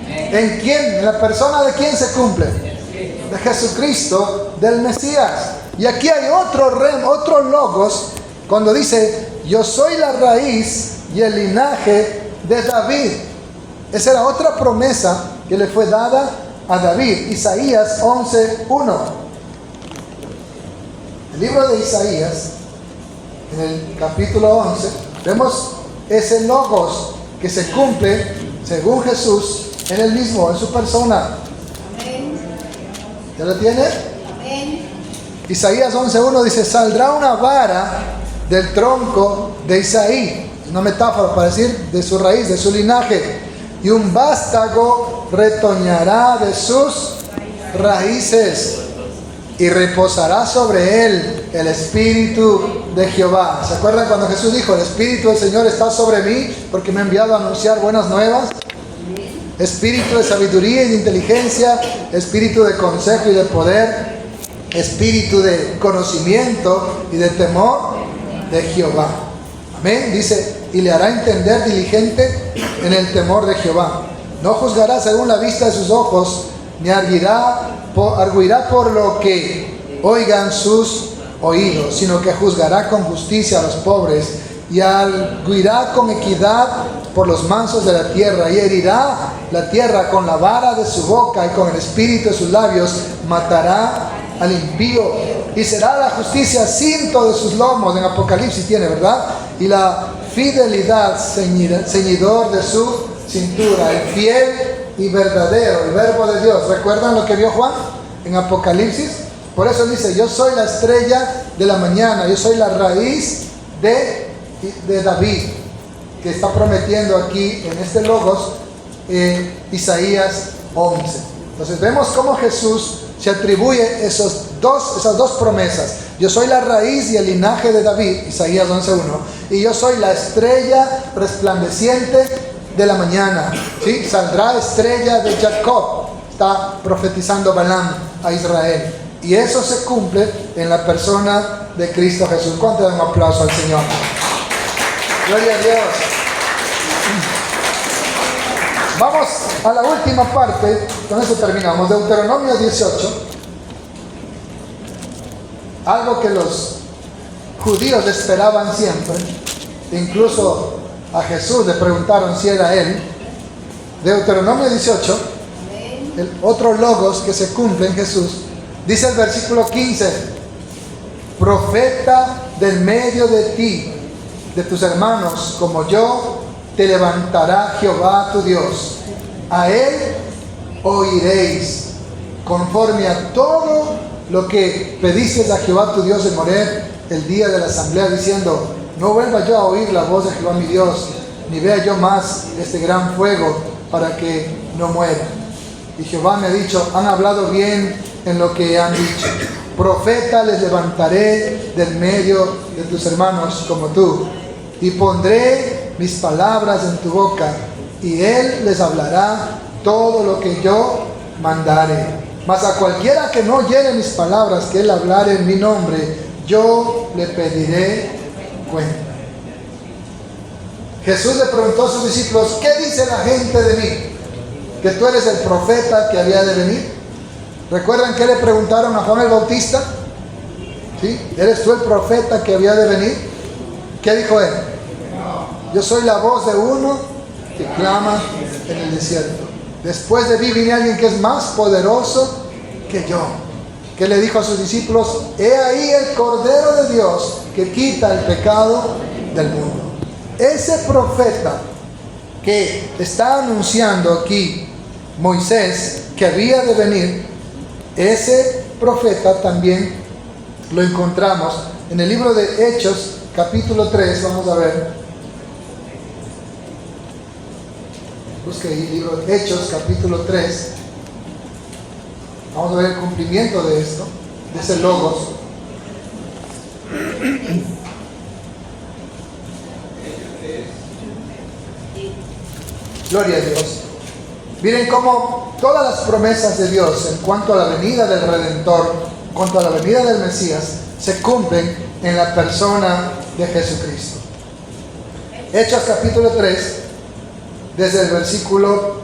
¿En quién? ¿En la persona de quién se cumple? De Jesucristo, del Mesías. Y aquí hay otro logos cuando dice, yo soy la raíz y el linaje de David. Esa era otra promesa que le fue dada a David. Isaías 11:1. El libro de Isaías, en el capítulo 11, vemos ese logos que se cumple según Jesús en él mismo, en su persona. Amén. ¿Ya lo tiene? Amén. Isaías 11:1 dice, saldrá una vara del tronco de Isaí. Una metáfora para decir de su raíz, de su linaje. Y un vástago retoñará de sus raíces. Y reposará sobre él el Espíritu de Jehová. ¿Se acuerdan cuando Jesús dijo, el Espíritu del Señor está sobre mí porque me ha enviado a anunciar buenas nuevas? Espíritu de sabiduría y de inteligencia, espíritu de consejo y de poder, espíritu de conocimiento y de temor de Jehová. Amén. Dice, y le hará entender diligente en el temor de Jehová. No juzgará según la vista de sus ojos, ni arguirá por lo que oigan sus oídos, sino que juzgará con justicia a los pobres, y arguirá con equidad por los mansos de la tierra, y herirá la tierra con la vara de su boca, y con el espíritu de sus labios matará al impío, y será la justicia cinto de sus lomos. En Apocalipsis tiene, ¿verdad? Y la fidelidad ceñidor de su cintura. El fiel y verdadero, el verbo de Dios. ¿Recuerdan lo que vio Juan en Apocalipsis? Por eso dice, yo soy la estrella de la mañana, yo soy la raíz de David, que está prometiendo aquí en este Logos, Isaías 11. Entonces vemos cómo Jesús se atribuye esas dos promesas. Yo soy la raíz y el linaje de David, Isaías 11:1, y yo soy la estrella resplandeciente de la mañana, ¿sí? Saldrá estrella de Jacob, está profetizando Balaam a Israel, y eso se cumple en la persona de Cristo Jesús. ¿Cuánto dan un aplauso al Señor? Gloria a Dios. Vamos a la última parte, con eso terminamos. Deuteronomio 18. Algo que los judíos esperaban siempre, incluso a Jesús le preguntaron si era él. Deuteronomio 18, el otro logos que se cumple en Jesús. Dice el versículo 15: profeta del medio de ti, de tus hermanos, como yo, te levantará Jehová tu Dios. A él oiréis, conforme a todo lo que pediste a Jehová tu Dios en Horeb el día de la asamblea, diciendo: no vuelva yo a oír la voz de Jehová mi Dios, ni vea yo más este gran fuego, para que no muera. Y Jehová me ha dicho: han hablado bien en lo que han dicho. Profeta les levantaré del medio de tus hermanos como tú, y pondré mis palabras en tu boca, y él les hablará todo lo que yo mandare. Mas a cualquiera que no oyere mis palabras, que él hablare en mi nombre, yo le pediré cuenta. Jesús le preguntó a sus discípulos: ¿qué dice la gente de mí? ¿Que tú eres el profeta que había de venir? ¿Recuerdan que le preguntaron a Juan el Bautista? ¿Sí? ¿Eres tú el profeta que había de venir? ¿Qué dijo él? Yo soy la voz de uno que clama en el desierto. Después de mí viene alguien que es más poderoso que yo. ¿Qué le dijo a sus discípulos? He ahí el Cordero de Dios que quita el pecado del mundo. Ese profeta que está anunciando aquí Moisés que había de venir, ese profeta también lo encontramos en el libro de Hechos capítulo 3. Vamos a ver. Busque ahí, libro de Hechos, capítulo 3. Vamos a ver el cumplimiento de esto, de ese logos. Gloria a Dios. Miren cómo todas las promesas de Dios en cuanto a la venida del Redentor, en cuanto a la venida del Mesías, se cumplen en la persona de Jesucristo. Hechos, capítulo 3. Desde el versículo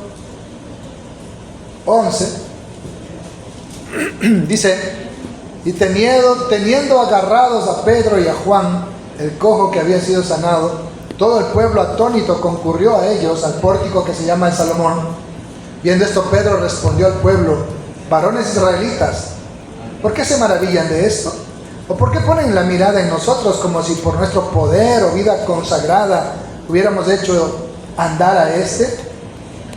11, dice: y teniendo agarrados a Pedro y a Juan, el cojo que había sido sanado, todo el pueblo atónito concurrió a ellos al pórtico que se llama el Salomón. Viendo esto, Pedro respondió al pueblo: varones israelitas, ¿por qué se maravillan de esto? ¿O por qué ponen la mirada en nosotros como si por nuestro poder o vida consagrada hubiéramos hecho andar a este?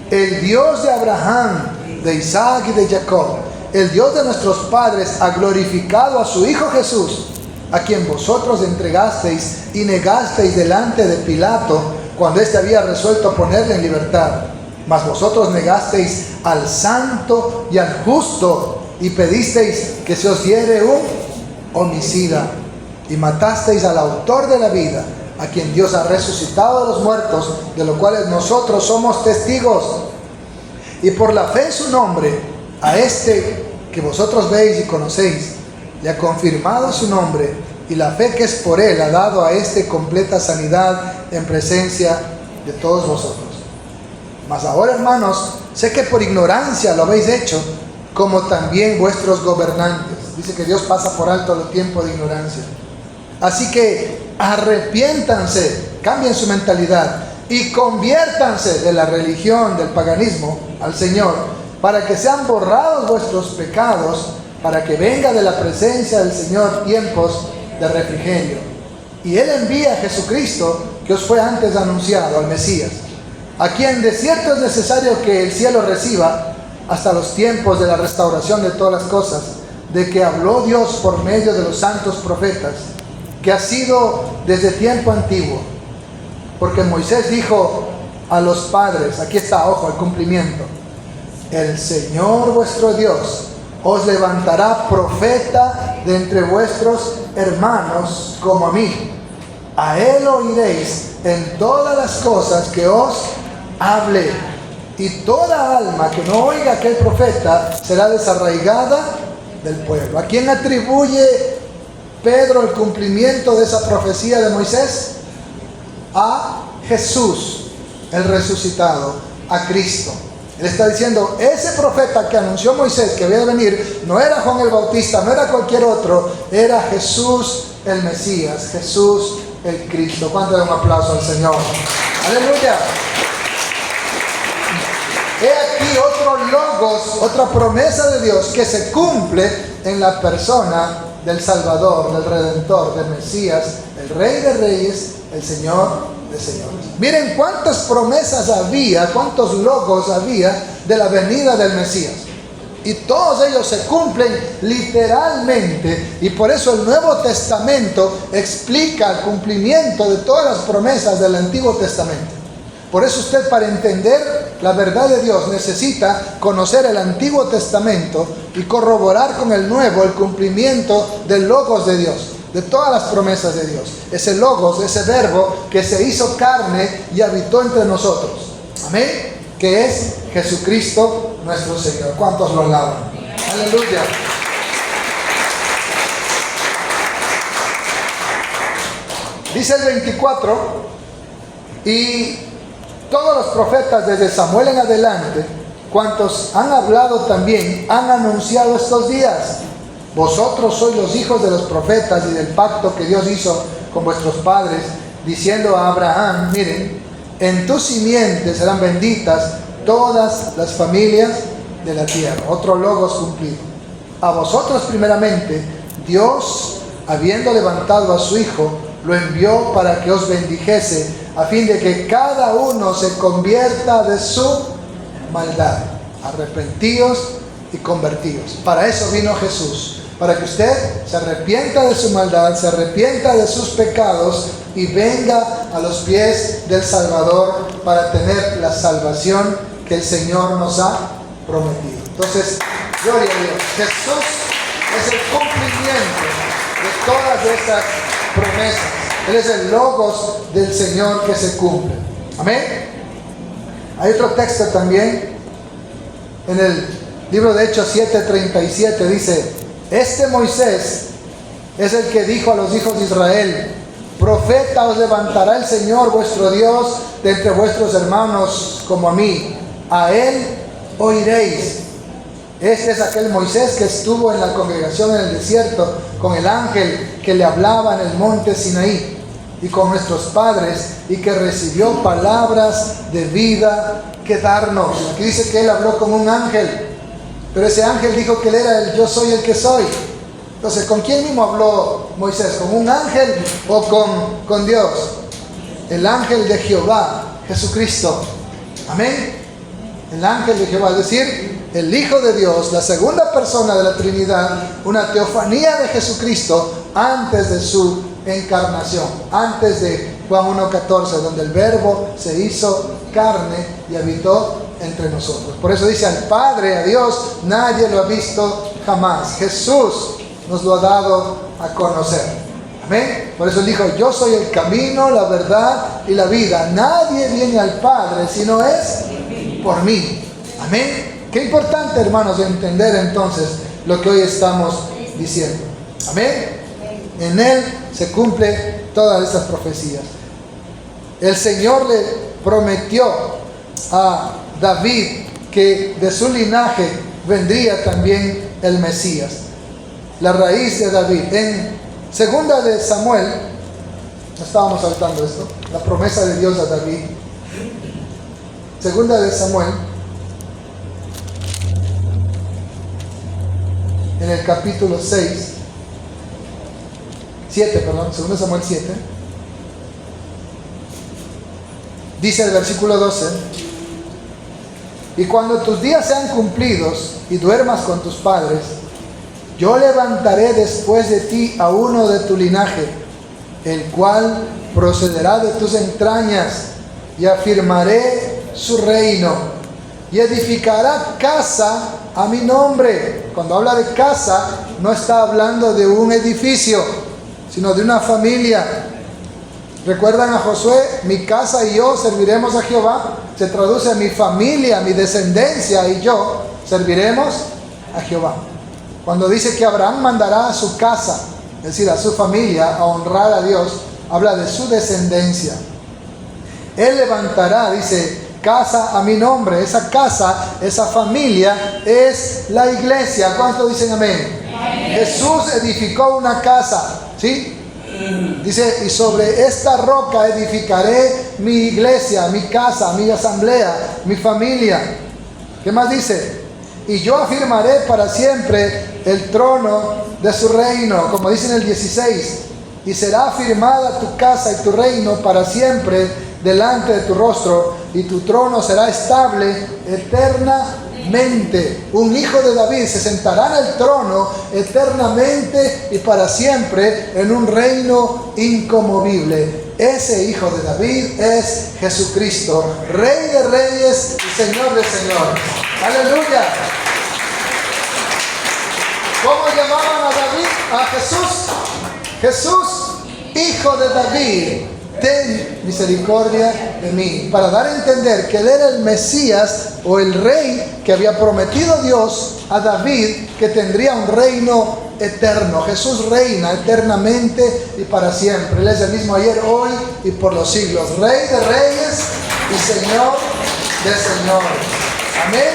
El Dios de Abraham, de Isaac y de Jacob, el Dios de nuestros padres, ha glorificado a su Hijo Jesús, a quien vosotros entregasteis y negasteis delante de Pilato, cuando éste había resuelto ponerle en libertad. Mas vosotros negasteis al santo y al justo, y pedisteis que se os diere un homicida, y matasteis al autor de la vida, a quien Dios ha resucitado de los muertos, de lo cual nosotros somos testigos. Y por la fe en su nombre, a este que vosotros veis y conocéis, le ha confirmado su nombre, y la fe que es por Él ha dado a este completa sanidad en presencia de todos vosotros. Mas ahora, hermanos, sé que por ignorancia lo habéis hecho, como también vuestros gobernantes. Dice que Dios pasa por alto el tiempo de ignorancia. Así que arrepiéntanse, cambien su mentalidad y conviértanse de la religión, del paganismo, al Señor, para que sean borrados vuestros pecados, para que venga de la presencia del Señor tiempos de refrigerio. Y Él envía a Jesucristo, que os fue antes anunciado, al Mesías, a quien de cierto es necesario que el cielo reciba hasta los tiempos de la restauración de todas las cosas, de que habló Dios por medio de los santos profetas, que ha sido desde tiempo antiguo. Porque Moisés dijo a los padres, aquí está, ojo, el cumplimiento: el Señor vuestro Dios os levantará profeta de entre vuestros hermanos como a mí. A Él oiréis en todas las cosas que os hable. Y toda alma que no oiga a aquel profeta será desarraigada del pueblo. ¿A quién atribuye Pedro el cumplimiento de esa profecía de Moisés? A Jesús, el resucitado, a Cristo. Él está diciendo, ese profeta que anunció Moisés que había de venir, no era Juan el Bautista, no era cualquier otro, era Jesús el Mesías, Jesús el Cristo. ¿Cuánto de un aplauso al Señor? ¡Aleluya! He aquí otro logos, otra promesa de Dios que se cumple en la persona del Salvador, del Redentor, del Mesías, el Rey de Reyes, el Señor de Señores. Miren cuántas promesas había, cuántos logos había de la venida del Mesías. Y todos ellos se cumplen literalmente. Y por eso el Nuevo Testamento explica el cumplimiento de todas las promesas del Antiguo Testamento. Por eso usted, para entender la verdad de Dios, necesita conocer el Antiguo Testamento y corroborar con el Nuevo el cumplimiento del Logos de Dios, de todas las promesas de Dios. Ese Logos, ese verbo que se hizo carne y habitó entre nosotros. Amén. Que es Jesucristo nuestro Señor. ¿Cuántos lo alaban? Aleluya. Dice el 24, y todos los profetas desde Samuel en adelante, cuantos han hablado también, han anunciado estos días. Vosotros sois los hijos de los profetas y del pacto que Dios hizo con vuestros padres, diciendo a Abraham, miren, en tu simiente serán benditas todas las familias de la tierra. Otro logos cumplido. A vosotros primeramente, Dios, habiendo levantado a su Hijo, lo envió para que os bendijese, a fin de que cada uno se convierta de su maldad. Arrepentíos y convertíos. Para eso vino Jesús, para que usted se arrepienta de su maldad, se arrepienta de sus pecados y venga a los pies del Salvador para tener la salvación que el Señor nos ha prometido. Entonces, gloria a Dios. Jesús es el cumplimiento de todas estas promesas. Él es el logos del Señor que se cumple. Amén. Hay otro texto también en el libro de Hechos 7:37, dice: este Moisés es el que dijo a los hijos de Israel: profeta os levantará el Señor vuestro Dios de entre vuestros hermanos como a mí. A él oiréis. Este es aquel Moisés que estuvo en la congregación en el desierto con el ángel que le hablaba en el monte Sinaí y con nuestros padres, y que recibió palabras de vida que darnos. Aquí dice que él habló con un ángel, pero ese ángel dijo que él era el yo soy el que soy. Entonces, ¿con quién mismo habló Moisés? ¿Con un ángel o con Dios? El ángel de Jehová, Jesucristo. Amén. El ángel de Jehová, es decir, el Hijo de Dios, la segunda persona de la Trinidad, una teofanía de Jesucristo antes de su encarnación, antes de Juan 1:14, donde el Verbo se hizo carne y habitó entre nosotros. Por eso dice: al Padre, a Dios, nadie lo ha visto jamás. Jesús nos lo ha dado a conocer. Amén. Por eso él dijo: yo soy el camino, la verdad y la vida. Nadie viene al Padre si no es por mí. Amén. Qué importante, hermanos, entender entonces lo que hoy estamos diciendo. Amén. En él se cumple todas estas profecías. El Señor le prometió a David que de su linaje vendría también el Mesías, la raíz de David. En segunda de Samuel, estábamos saltando esto, la promesa de Dios a David. Segunda de Samuel, en el capítulo 7, segunda de Samuel 7, dice el versículo 12: y cuando tus días sean cumplidos y duermas con tus padres, yo levantaré después de ti a uno de tu linaje, el cual procederá de tus entrañas, y afirmaré su reino, y edificará casa a mi nombre. Cuando habla de casa, no está hablando de un edificio, sino de una familia. ¿Recuerdan a Josué? Mi casa y yo serviremos a Jehová. Se traduce a mi familia, mi descendencia y yo serviremos a Jehová. Cuando dice que Abraham mandará a su casa, es decir, a su familia, a honrar a Dios, habla de su descendencia. Él levantará, dice, casa a mi nombre. Esa casa, esa familia es la iglesia. ¿Cuántos dicen amén? Amén. Jesús edificó una casa, ¿sí? Dice, y sobre esta roca edificaré mi iglesia, mi casa, mi asamblea, mi familia. ¿Qué más dice? Y yo afirmaré para siempre el trono de su reino, como dice en el 16, y será afirmada tu casa y tu reino para siempre delante de tu rostro, y tu trono será estable eternamente. Un hijo de David se sentará en el trono eternamente y para siempre en un reino inconmovible. Ese hijo de David es Jesucristo, Rey de reyes y Señor de señores. ¡Aleluya! ¿Cómo llamaban a David? A Jesús. Jesús, hijo de David, ten misericordia de mí. Para dar a entender que él era el Mesías o el rey que había prometido Dios a David, que tendría un reino eterno. Jesús reina eternamente y para siempre. Él es el mismo ayer, hoy y por los siglos. Rey de reyes y Señor de señores. Amén.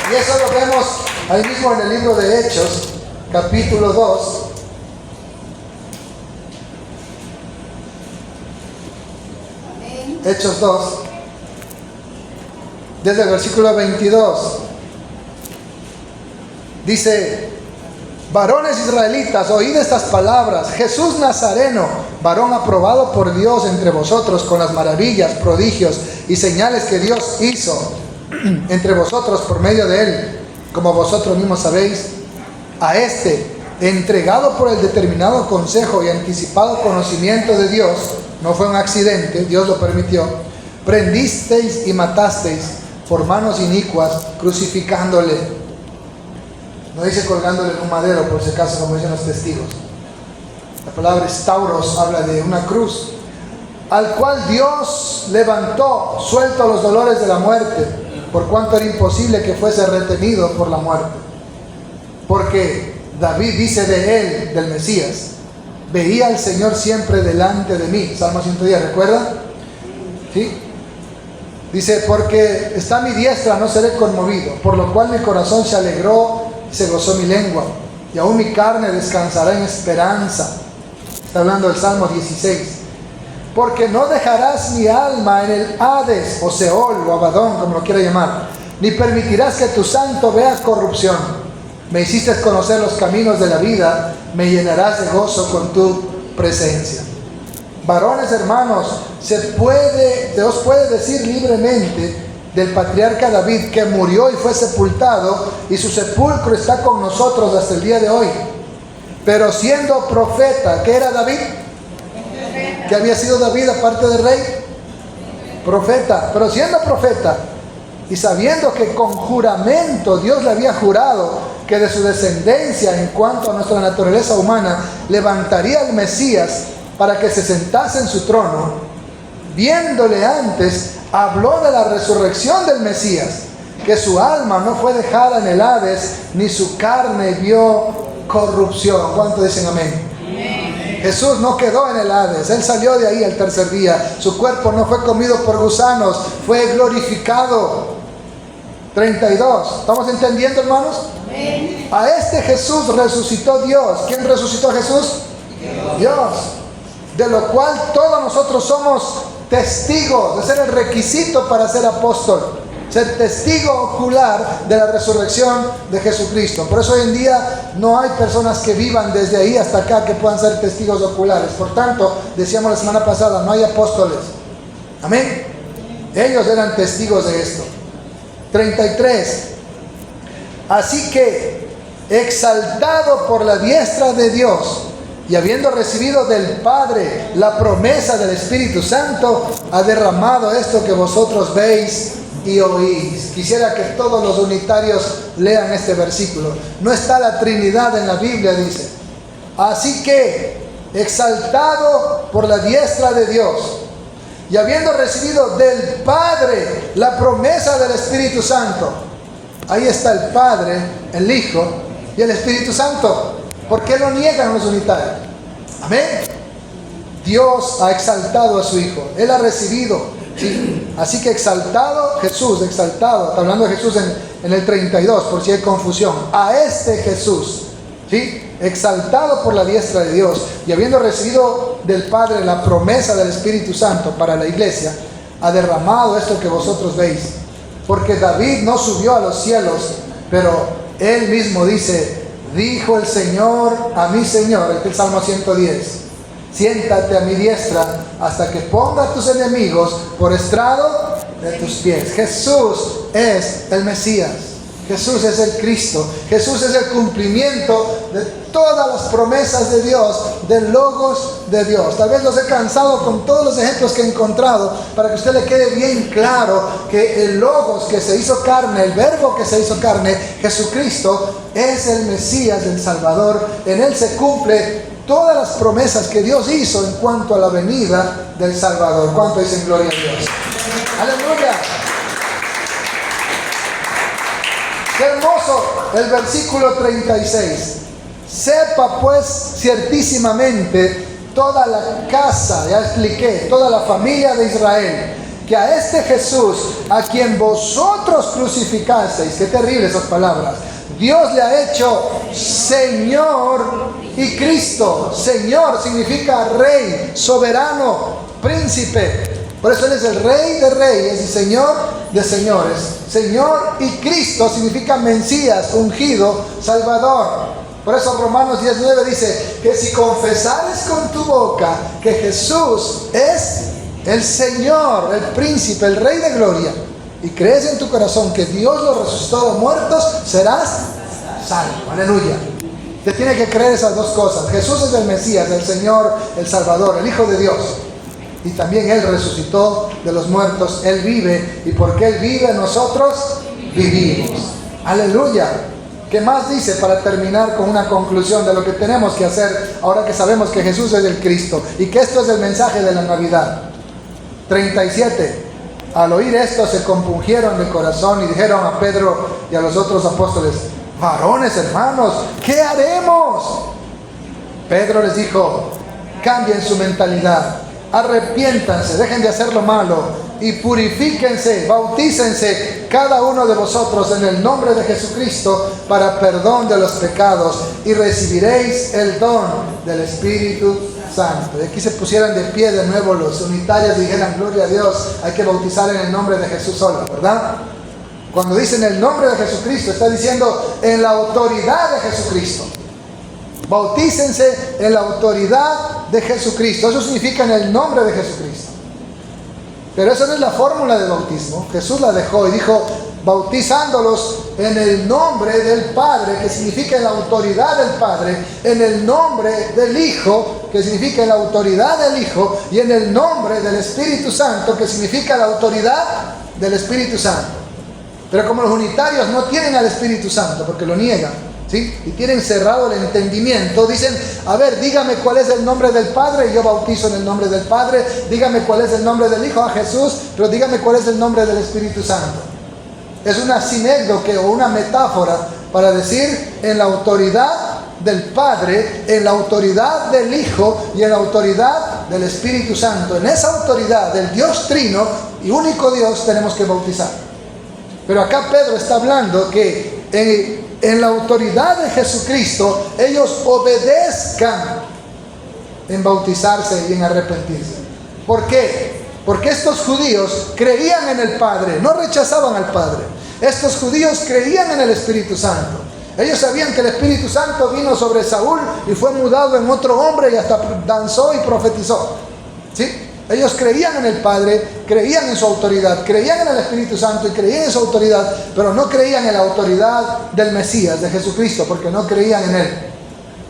Y eso lo vemos ahí mismo en el libro de Hechos, capítulo 2. Hechos 2, desde el versículo 22, dice: varones israelitas, oíd estas palabras. Jesús Nazareno, varón aprobado por Dios entre vosotros con las maravillas, prodigios y señales que Dios hizo entre vosotros por medio de él, como vosotros mismos sabéis, a este, entregado por el determinado consejo y anticipado conocimiento de Dios, no fue un accidente, Dios lo permitió, prendisteis y matasteis por manos inicuas, crucificándole. No dice colgándole en un madero, por si acaso, como dicen los testigos. La palabra estauros habla de una cruz, al cual Dios levantó, suelto los dolores de la muerte, por cuanto era imposible que fuese retenido por la muerte. Porque David dice de él, del Mesías: veía al Señor siempre delante de mí. Salmo 110, ¿recuerdan? ¿Sí? Dice: porque está a mi diestra, no seré conmovido, por lo cual mi corazón se alegró y se gozó mi lengua, y aún mi carne descansará en esperanza. Está hablando del Salmo 16. Porque no dejarás mi alma en el Hades, o Seol, o Abadón, como lo quiera llamar, ni permitirás que tu santo vea corrupción. Me hiciste conocer los caminos de la vida, me llenarás de gozo con tu presencia. Varones hermanos, se os puede decir libremente del patriarca David, que murió y fue sepultado, y su sepulcro está con nosotros hasta el día de hoy. Pero siendo profeta, ¿qué era David? ¿Qué había sido David aparte de rey? Profeta. Pero siendo profeta y sabiendo que con juramento Dios le había jurado que de su descendencia, en cuanto a nuestra naturaleza humana, levantaría al Mesías para que se sentase en su trono, viéndole antes, habló de la resurrección del Mesías, que su alma no fue dejada en el Hades, ni su carne vio corrupción. ¿Cuántos dicen amén? Amén. Jesús no quedó en el Hades, Él salió de ahí al tercer día. Su cuerpo no fue comido por gusanos, fue glorificado. 32. ¿Estamos entendiendo, hermanos? Amén. A este Jesús resucitó Dios. ¿Quién resucitó a Jesús? Dios. De lo cual todos nosotros somos testigos. Ese era el requisito para ser apóstol. Ser testigo ocular de la resurrección de Jesucristo. Por eso hoy en día no hay personas que vivan desde ahí hasta acá que puedan ser testigos oculares. Por tanto, decíamos la semana pasada, no hay apóstoles. Amén. Ellos eran testigos de esto. 33. Así que, exaltado por la diestra de Dios y habiendo recibido del Padre la promesa del Espíritu Santo, ha derramado esto que vosotros veis y oís. Quisiera que todos los unitarios lean este versículo. No está la Trinidad en la Biblia, dice. Así que, exaltado por la diestra de Dios y habiendo recibido del Padre la promesa del Espíritu Santo. Ahí está el Padre, el Hijo y el Espíritu Santo. ¿Por qué lo niegan los unitarios? Amén. Dios ha exaltado a su Hijo. Él ha recibido. ¿Sí? Así que exaltado, Jesús, exaltado. Está hablando de Jesús en el 32, por si hay confusión. A este Jesús, ¿sí? Exaltado por la diestra de Dios y habiendo recibido del Padre la promesa del Espíritu Santo para la iglesia, ha derramado esto que vosotros veis. Porque David no subió a los cielos, pero él mismo dice: dijo el Señor a mi Señor, este es el Salmo 110, siéntate a mi diestra hasta que ponga a tus enemigos por estrado de tus pies. Jesús es el Mesías. Jesús es el Cristo. Jesús es el cumplimiento de todas las promesas de Dios, del Logos de Dios. Tal vez los he cansado con todos los ejemplos que he encontrado para que a usted le quede bien claro que el Logos que se hizo carne, el Verbo que se hizo carne, Jesucristo, es el Mesías, el Salvador. En Él se cumple todas las promesas que Dios hizo en cuanto a la venida del Salvador. ¿Cuánto dicen gloria a Dios? ¡Aleluya! ¡Qué hermoso! El versículo 36. Sepa pues ciertísimamente toda la casa, ya expliqué, toda la familia de Israel, que a este Jesús, a quien vosotros crucificasteis, qué terrible esas palabras, Dios le ha hecho Señor y Cristo. Señor significa Rey, soberano, príncipe. Por eso Él es el Rey de reyes y Señor de señores. Señor y Cristo significa Mesías, ungido, Salvador. Por eso Romanos 10:9 dice que si confesares con tu boca que Jesús es el Señor, el príncipe, el Rey de gloria, y crees en tu corazón que Dios lo resucitó de los muertos, serás salvo. Aleluya. Te tiene que creer esas dos cosas. Jesús es el Mesías, el Señor, el Salvador, el Hijo de Dios. Y también Él resucitó de los muertos. Él vive. Y porque Él vive, nosotros vivimos. Aleluya. ¿Qué más dice para terminar con una conclusión de lo que tenemos que hacer ahora que sabemos que Jesús es el Cristo y que esto es el mensaje de la Navidad? 37. Al oír esto se compungieron de corazón y dijeron a Pedro y a los otros apóstoles: varones, hermanos, ¿qué haremos? Pedro les dijo: cambien su mentalidad, arrepiéntanse, dejen de hacer lo malo y purifíquense, bautícense cada uno de vosotros en el nombre de Jesucristo para perdón de los pecados y recibiréis el don del Espíritu Santo. Y aquí se pusieran de pie de nuevo los unitarios y dijeran: gloria a Dios, hay que bautizar en el nombre de Jesús solo, ¿verdad? Cuando dicen el nombre de Jesucristo, está diciendo en la autoridad de Jesucristo. Bautícense en la autoridad de Jesucristo. Eso significa en el nombre de Jesucristo. Pero esa no es la fórmula del bautismo. Jesús la dejó y dijo: bautizándolos en el nombre del Padre, que significa en la autoridad del Padre, en el nombre del Hijo, que significa en la autoridad del Hijo, y en el nombre del Espíritu Santo, que significa la autoridad del Espíritu Santo. Pero como los unitarios no tienen al Espíritu Santo, porque lo niegan, ¿sí? Y tienen cerrado el entendimiento, dicen: a ver, dígame cuál es el nombre del Padre, y yo bautizo en el nombre del Padre. Dígame cuál es el nombre del Hijo, a Jesús, pero dígame cuál es el nombre del Espíritu Santo. Es una sinécdoque o una metáfora para decir en la autoridad del Padre, en la autoridad del Hijo y en la autoridad del Espíritu Santo. En esa autoridad del Dios Trino y único Dios tenemos que bautizar. Pero acá Pedro está hablando que en la autoridad de Jesucristo ellos obedezcan en bautizarse y en arrepentirse. ¿Por qué? Porque estos judíos creían en el Padre, no rechazaban al Padre. Estos judíos creían en el Espíritu Santo. Ellos sabían que el Espíritu Santo vino sobre Saúl y fue mudado en otro hombre y hasta danzó y profetizó. ¿Sí? Ellos creían en el Padre, creían en su autoridad, creían en el Espíritu Santo y creían en su autoridad, pero no creían en la autoridad del Mesías, de Jesucristo, porque no creían en Él.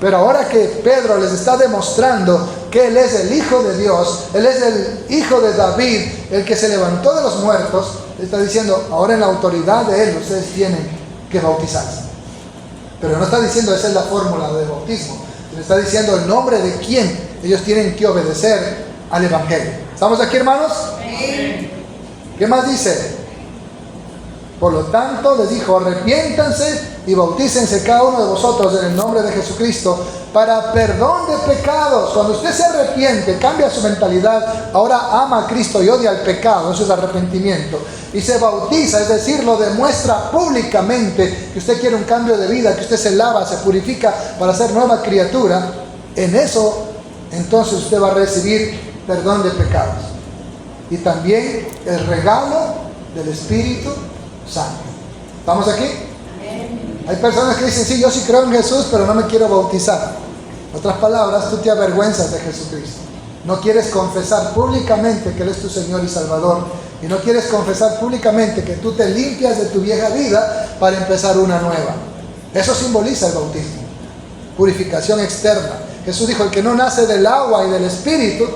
Pero ahora que Pedro les está demostrando que Él es el Hijo de Dios, Él es el Hijo de David, el que se levantó de los muertos, está diciendo, ahora en la autoridad de Él ustedes tienen que bautizarse. Pero no está diciendo esa es la fórmula de bautismo, le está diciendo el nombre de quién ellos tienen que obedecer al Evangelio. ¿Estamos aquí, hermanos? Amén. ¿Qué más dice? Por lo tanto, les dijo, arrepiéntanse y bautícense cada uno de vosotros en el nombre de Jesucristo para perdón de pecados. Cuando usted se arrepiente, cambia su mentalidad, ahora ama a Cristo y odia al pecado, eso es arrepentimiento. Y se bautiza, es decir, lo demuestra públicamente que usted quiere un cambio de vida, que usted se lava, se purifica para ser nueva criatura. En eso, entonces usted va a recibir perdón de pecados. Y también el regalo del Espíritu Santo. ¿Estamos aquí? Amén. Hay personas que dicen, sí, yo sí creo en Jesús, pero no me quiero bautizar. En otras palabras, tú te avergüenzas de Jesucristo. No quieres confesar públicamente que Él es tu Señor y Salvador. Y no quieres confesar públicamente que tú te limpias de tu vieja vida para empezar una nueva. Eso simboliza el bautismo. Purificación externa. Jesús dijo, el que no nace del agua y del Espíritu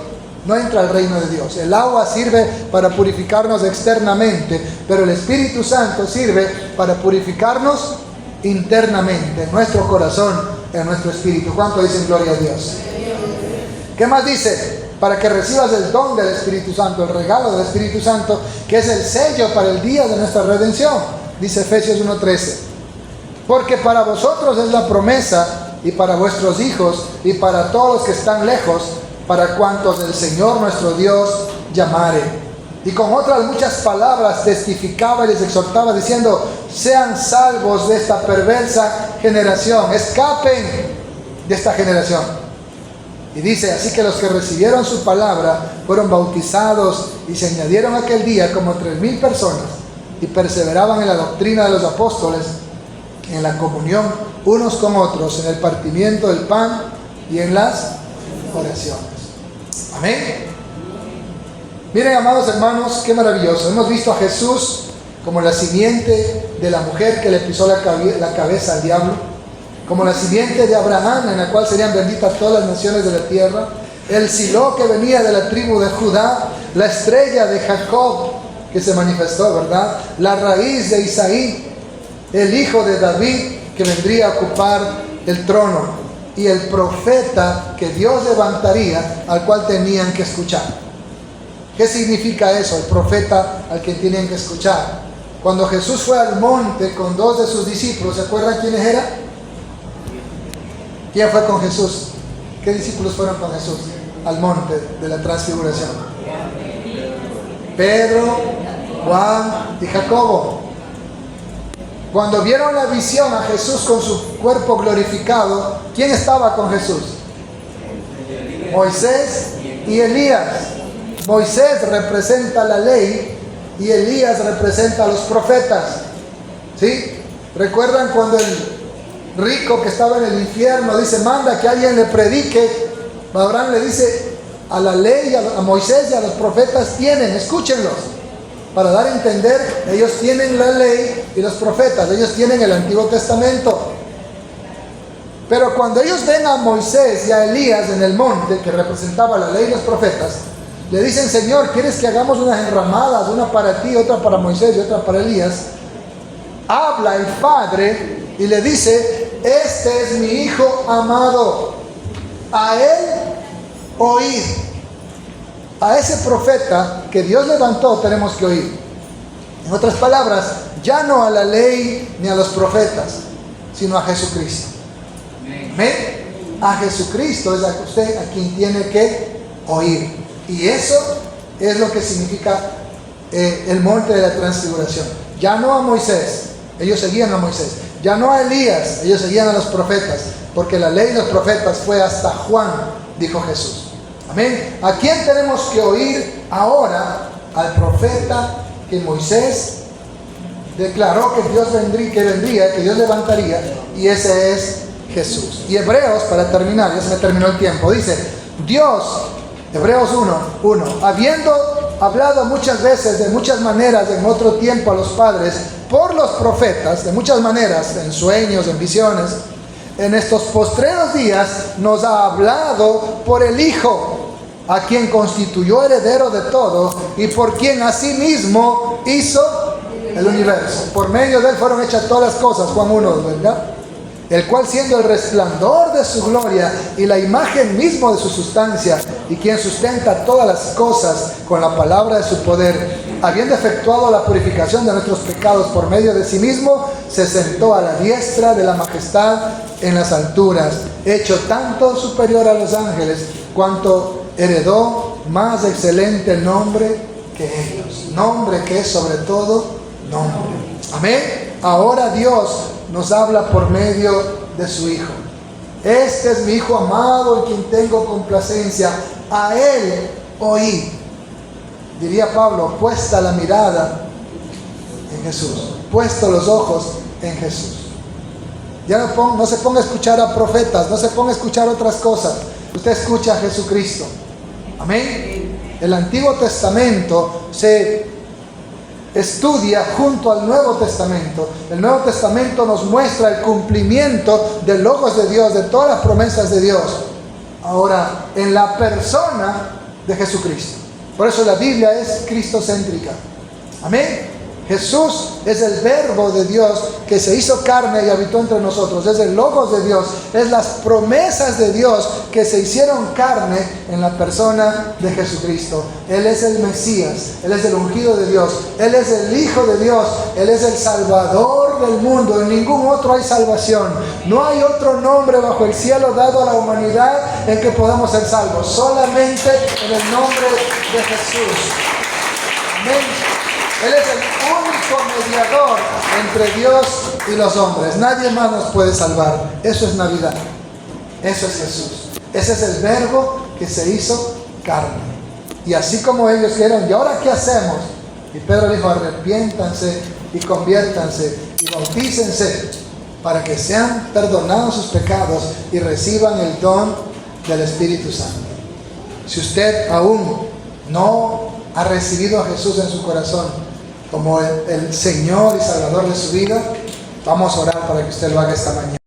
no entra al reino de Dios. El agua sirve para purificarnos externamente, pero el Espíritu Santo sirve para purificarnos internamente, en nuestro corazón, en nuestro espíritu. ¿Cuánto dicen gloria a Dios? ¿Qué más dice? Para que recibas el don del Espíritu Santo, el regalo del Espíritu Santo, que es el sello para el día de nuestra redención. Dice Efesios 1:13. Porque para vosotros es la promesa, y para vuestros hijos, y para todos los que están lejos, para cuantos el Señor nuestro Dios llamare. Y con otras muchas palabras testificaba y les exhortaba diciendo, sean salvos de esta perversa generación, escapen de esta generación. Y dice, así que los que recibieron su palabra fueron bautizados y se añadieron aquel día como 3,000 personas y perseveraban en la doctrina de los apóstoles, en la comunión unos con otros, en el partimiento del pan y en las oraciones. Amén. Miren, amados hermanos, qué maravilloso. Hemos visto a Jesús como la simiente de la mujer que le pisó la cabeza al diablo, como la simiente de Abraham, en la cual serían benditas todas las naciones de la tierra, el Silo que venía de la tribu de Judá, la estrella de Jacob que se manifestó, ¿verdad? La raíz de Isaí, el hijo de David que vendría a ocupar el trono, y el profeta que Dios levantaría, al cual tenían que escuchar. ¿Qué significa eso? El profeta al que tenían que escuchar. Cuando Jesús fue al monte con 2 de sus discípulos, ¿se acuerdan quiénes eran? ¿Quién fue con Jesús? ¿Qué discípulos fueron con Jesús al monte de la transfiguración? Pedro, Juan y Jacobo. Cuando vieron la visión a Jesús con su cuerpo glorificado, ¿quién estaba con Jesús? Moisés y Elías. Moisés representa la ley y Elías representa a los profetas. ¿Sí? ¿Recuerdan cuando el rico que estaba en el infierno dice, manda que alguien le predique? Abraham le dice, a la ley, a Moisés y a los profetas tienen, escúchenlos. Para dar a entender, ellos tienen la ley y los profetas, ellos tienen el Antiguo Testamento. Pero cuando ellos ven a Moisés y a Elías en el monte, que representaba la ley y los profetas, le dicen, Señor, ¿quieres que hagamos unas enramadas, una para ti, otra para Moisés y otra para Elías? Habla el Padre y le dice, este es mi Hijo amado, a Él oíd. A ese profeta que Dios levantó tenemos que oír. En otras palabras, ya no a la ley ni a los profetas, sino a Jesucristo. Amén. A Jesucristo es a usted a quien tiene que oír. Y eso es lo que significa el monte de la transfiguración. Ya no a Moisés, ellos seguían a Moisés. Ya no a Elías, ellos seguían a los profetas. Porque la ley de los profetas fue hasta Juan, dijo Jesús. Amén. ¿A quién tenemos que oír ahora? Al profeta que Moisés declaró que Dios vendría, que Dios levantaría, y ese es Jesús. Y Hebreos, para terminar, ya se me terminó el tiempo, dice, Dios, Hebreos 1, habiendo hablado muchas veces, de muchas maneras, en otro tiempo a los padres, por los profetas, de muchas maneras, en sueños, en visiones, en estos postreros días nos ha hablado por el Hijo, a quien constituyó heredero de todo y por quien asimismo hizo el universo. Por medio de él fueron hechas todas las cosas, Juan 1, ¿verdad? El cual, siendo el resplandor de su gloria y la imagen mismo de su sustancia, y quien sustenta todas las cosas con la palabra de su poder, habiendo efectuado la purificación de nuestros pecados por medio de sí mismo, se sentó a la diestra de la majestad en las alturas, hecho tanto superior a los ángeles, cuanto heredó más excelente nombre que ellos. Nombre que es sobre todo nombre. Amén. Ahora Dios nos habla por medio de su Hijo. Este es mi Hijo amado en quien tengo complacencia. A Él oí. Diría Pablo, puesta la mirada en Jesús. Puesto los ojos en Jesús. Ya no se ponga a escuchar a profetas, no se ponga a escuchar otras cosas. Usted escucha a Jesucristo. Amén. El Antiguo Testamento se estudia junto al Nuevo Testamento. El Nuevo Testamento nos muestra el cumplimiento del logos de Dios, de todas las promesas de Dios. Ahora, en la persona de Jesucristo. Por eso la Biblia es cristocéntrica. Amén. Jesús es el verbo de Dios que se hizo carne y habitó entre nosotros. Es el logos de Dios. Es las promesas de Dios que se hicieron carne en la persona de Jesucristo. Él es el Mesías. Él es el ungido de Dios. Él es el Hijo de Dios. Él es el Salvador del mundo. En ningún otro hay salvación. No hay otro nombre bajo el cielo dado a la humanidad en que podamos ser salvos. Solamente en el nombre de Jesús. Amén. Él es el único mediador entre Dios y los hombres. Nadie más nos puede salvar. Eso es Navidad. Eso es Jesús. Ese es el verbo que se hizo carne. Y así como ellos dijeron, ¿y ahora qué hacemos? Y Pedro dijo, arrepiéntanse y conviértanse y bautícense para que sean perdonados sus pecados y reciban el don del Espíritu Santo. Si usted aún no ha recibido a Jesús en su corazón como el Señor y Salvador de su vida, vamos a orar para que usted lo haga esta mañana.